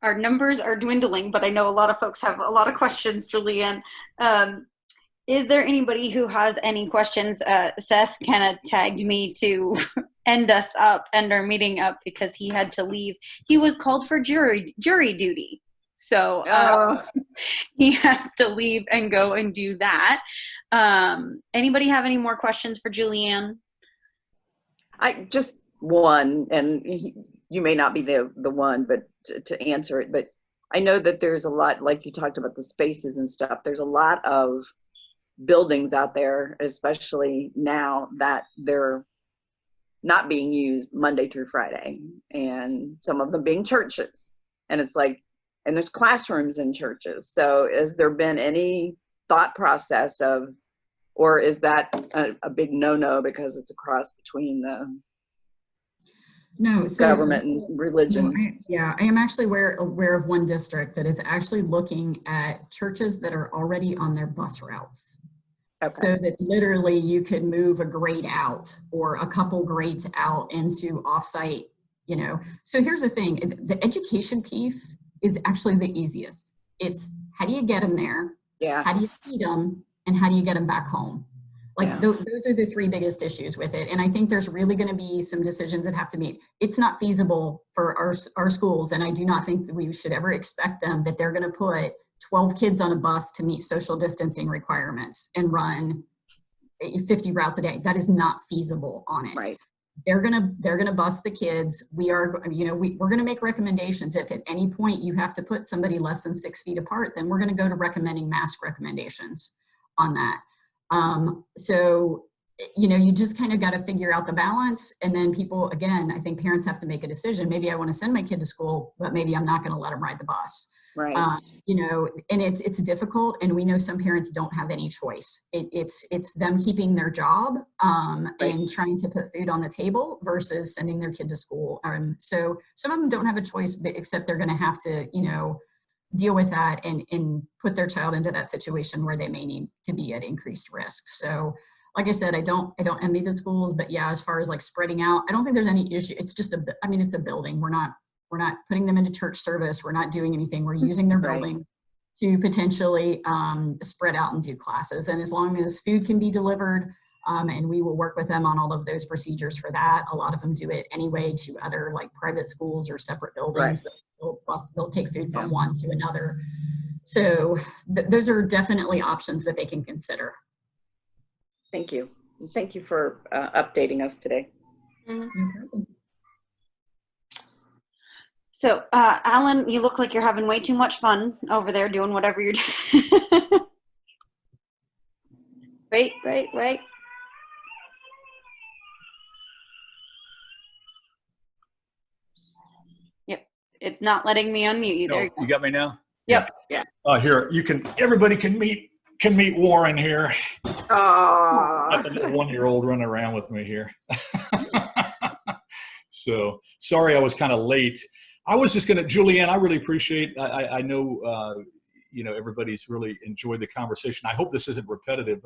Our numbers are dwindling, but I know a lot of folks have a lot of questions, Julianne. Is there anybody who has any questions? Seth kind of tagged me to end our meeting up because he had to leave. He was called for jury duty. So he has to leave and go and do that. Anybody have any more questions for Julianne? I just one, and you may not be the one, but to answer it, but I know that there's a lot, like you talked about the spaces and stuff, there's a lot of buildings out there, especially now, that they're not being used Monday through Friday, and some of them being churches. And it's like, and there's classrooms in churches. So has there been any thought process of, or is that a big no-no because it's a cross between the government and religion? I am actually aware of one district that is actually looking at churches that are already on their bus routes. Okay. So that literally you could move a grade out or a couple grades out into offsite, So here's the thing, the education piece is actually the easiest. It's how do you get them there? Yeah. How do you feed them? And how do you get them back home? Those are the three biggest issues with it. And I think there's really going to be some decisions that have to meet. It's not feasible for our schools. And I do not think that we should ever expect them that they're going to put 12 kids on a bus to meet social distancing requirements and run 50 routes a day. That is not feasible on it. Right. they're gonna bus the kids. We are, we're gonna make recommendations. If at any point you have to put somebody less than 6 feet apart, then we're gonna go to recommending mask recommendations on that. So, you just kind of got to figure out the balance. And then people, again, I think parents have to make a decision. Maybe I want to send my kid to school, but maybe I'm not going to let them ride the bus. Right. And it's difficult. And we know some parents don't have any choice. It's them keeping their job and trying to put food on the table versus sending their kid to school. So some of them don't have a choice, except they're going to have to, deal with that and put their child into that situation where they may need to be at increased risk. So like I said, I don't envy the schools, but yeah, as far as like spreading out, I don't think there's any issue. It's just it's a building. We're not putting them into church service. We're not doing anything. We're using their building to potentially spread out and do classes. And as long as food can be delivered, and we will work with them on all of those procedures for that. A lot of them do it anyway to other like private schools or separate buildings. Right. They'll take food from one to another. So those are definitely options that they can consider. Thank you. Thank you for updating us today. Mm-hmm. So, Alan, you look like you're having way too much fun over there doing whatever you're doing. Wait. Yep, it's not letting me unmute you. There You got me now? Yep. Yeah. Here, everybody can meet Warren here. Got the little 1-year-old running around with me here. So sorry I was kind of late. I was just Julianne, I really appreciate, I know, everybody's really enjoyed the conversation. I hope this isn't repetitive.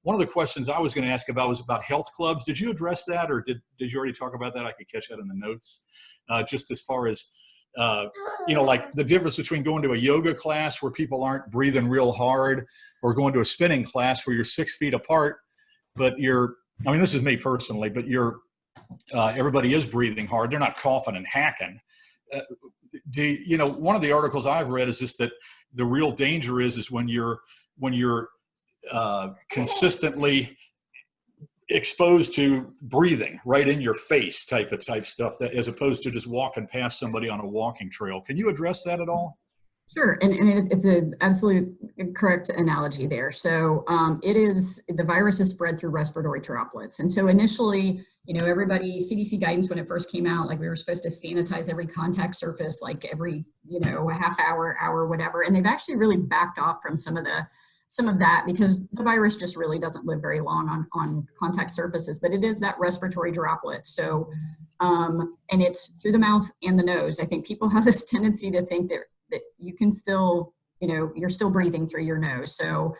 One of the questions I was going to ask about was about health clubs. Did you address that, or did you already talk about that? I could catch that in the notes. Just as far as, like the difference between going to a yoga class where people aren't breathing real hard, or going to a spinning class where you're 6 feet apart, but this is me personally, but everybody is breathing hard. They're not coughing and hacking. One of the articles I've read is just that the real danger is when you're consistently exposed to breathing right in your face type stuff, that as opposed to just walking past somebody on a walking trail. Can you address that at all? Sure, and it's an absolute correct analogy there. So the virus is spread through respiratory droplets. And so initially, everybody, CDC guidance when it first came out, like we were supposed to sanitize every contact surface, like every, a half hour, whatever. And they've actually really backed off from some of that because the virus just really doesn't live very long on contact surfaces, but it is that respiratory droplet. So, and it's through the mouth and the nose. I think people have this tendency to think that you can still, you're still breathing through your nose. So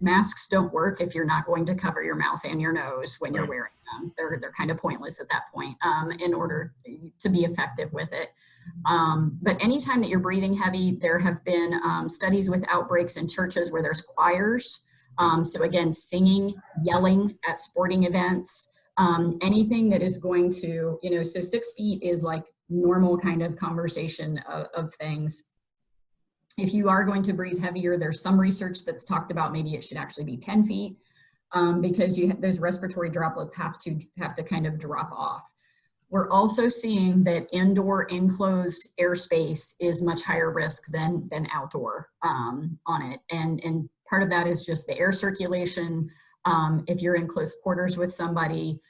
masks don't work if you're not going to cover your mouth and your nose when you're wearing them. They're kind of pointless at that point in order to be effective with it. But anytime that you're breathing heavy, there have been studies with outbreaks in churches where there's choirs. So again, singing, yelling at sporting events, anything that is going to, so 6 feet is like normal kind of conversation of things. If you are going to breathe heavier, there's some research that's talked about maybe it should actually be 10 feet because those respiratory droplets have to kind of drop off. We're also seeing that indoor enclosed airspace is much higher risk than outdoor on it. And part of that is just the air circulation. If you're in close quarters with somebody,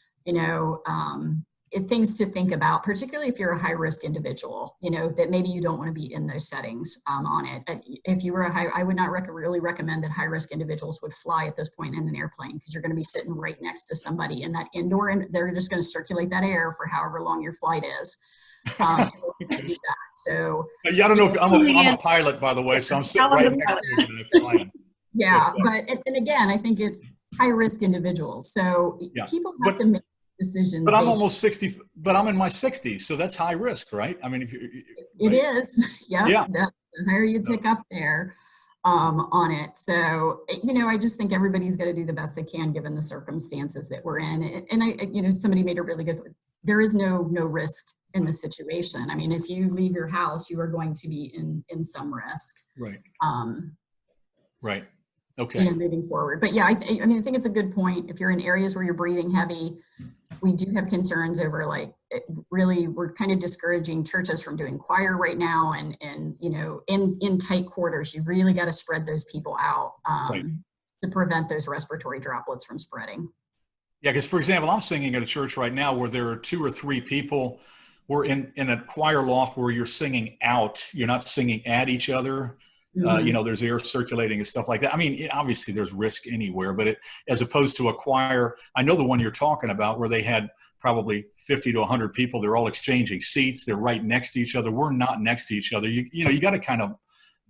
things to think about, particularly if you're a high-risk individual, that maybe you don't want to be in those settings on it. If you were I would not really recommend that high-risk individuals would fly at this point in an airplane because you're going to be sitting right next to somebody in that indoor, and they're just going to circulate that air for however long your flight is. Do that. So yeah, I don't know if I'm a pilot, by the way, so I'm sitting right next to you in the plane. Yeah, but and again, I think it's high-risk individuals. So people have to make decisions. But I'm almost 60, but I'm in my 60s, so that's high risk, right? I mean, it is. Yeah. The higher you tick up there on it. So, I just think everybody's got to do the best they can given the circumstances that we're in. And somebody made a really good, there is no risk in the situation. I mean, if you leave your house, you are going to be in some risk. Right. Right. Okay. Moving forward. But yeah, I think it's a good point. If you're in areas where you're breathing heavy, we do have concerns over really, we're kind of discouraging churches from doing choir right now, and in tight quarters, you really got to spread those people out to prevent those respiratory droplets from spreading. Yeah, because for example, I'm singing at a church right now where there are 2 or 3 people. We're in a choir loft where you're singing out. You're not singing at each other. There's air circulating and stuff like that. I mean, obviously there's risk anywhere, but as opposed to a choir, I know the one you're talking about where they had probably 50 to 100 people. They're all exchanging seats. They're right next to each other. We're not next to each other. You got to kind of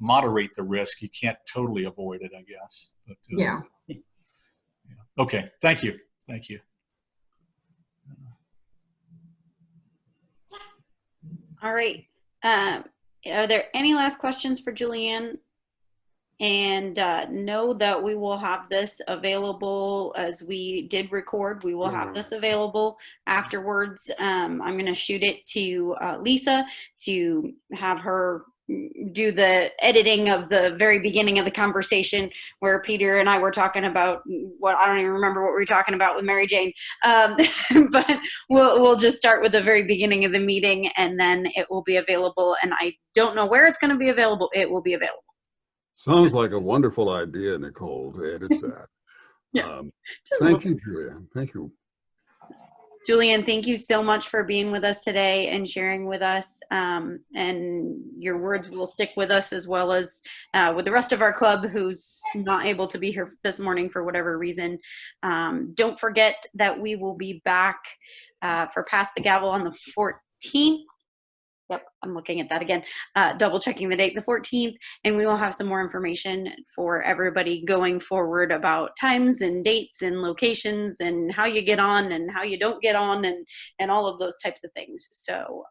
moderate the risk. You can't totally avoid it, I guess. But, yeah. Okay. Thank you. Thank you. All right. Are there any last questions for Julianne? And know that we will have this available, as we did record. We will have this available afterwards. I'm going to shoot it to Lisa to have her do the editing of the very beginning of the conversation where Peter and I were talking about I don't even remember what we were talking about with Mary Jane. But we'll just start with the very beginning of the meeting, and then it will be available. And I don't know where it's going to be available. It will be available. Sounds like a wonderful idea, Nicole, to edit that. Yeah. Thank you, Julia. Thank you. Julianne, thank you so much for being with us today and sharing with us. And your words will stick with us, as well as with the rest of our club who's not able to be here this morning for whatever reason. Don't forget that we will be back for Pass the Gavel on the 14th. Yep, I'm looking at that again, double checking the date, the 14th, and we will have some more information for everybody going forward about times and dates and locations and how you get on and how you don't get on and all of those types of things. So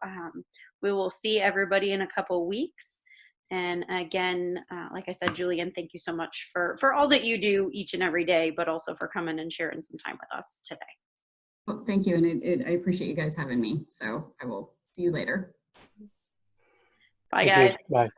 we will see everybody in a couple weeks. And again, like I said, Julianne, thank you so much for all that you do each and every day, but also for coming and sharing some time with us today. Well, thank you, and I appreciate you guys having me. So I will see you later. Bye, guys. Bye.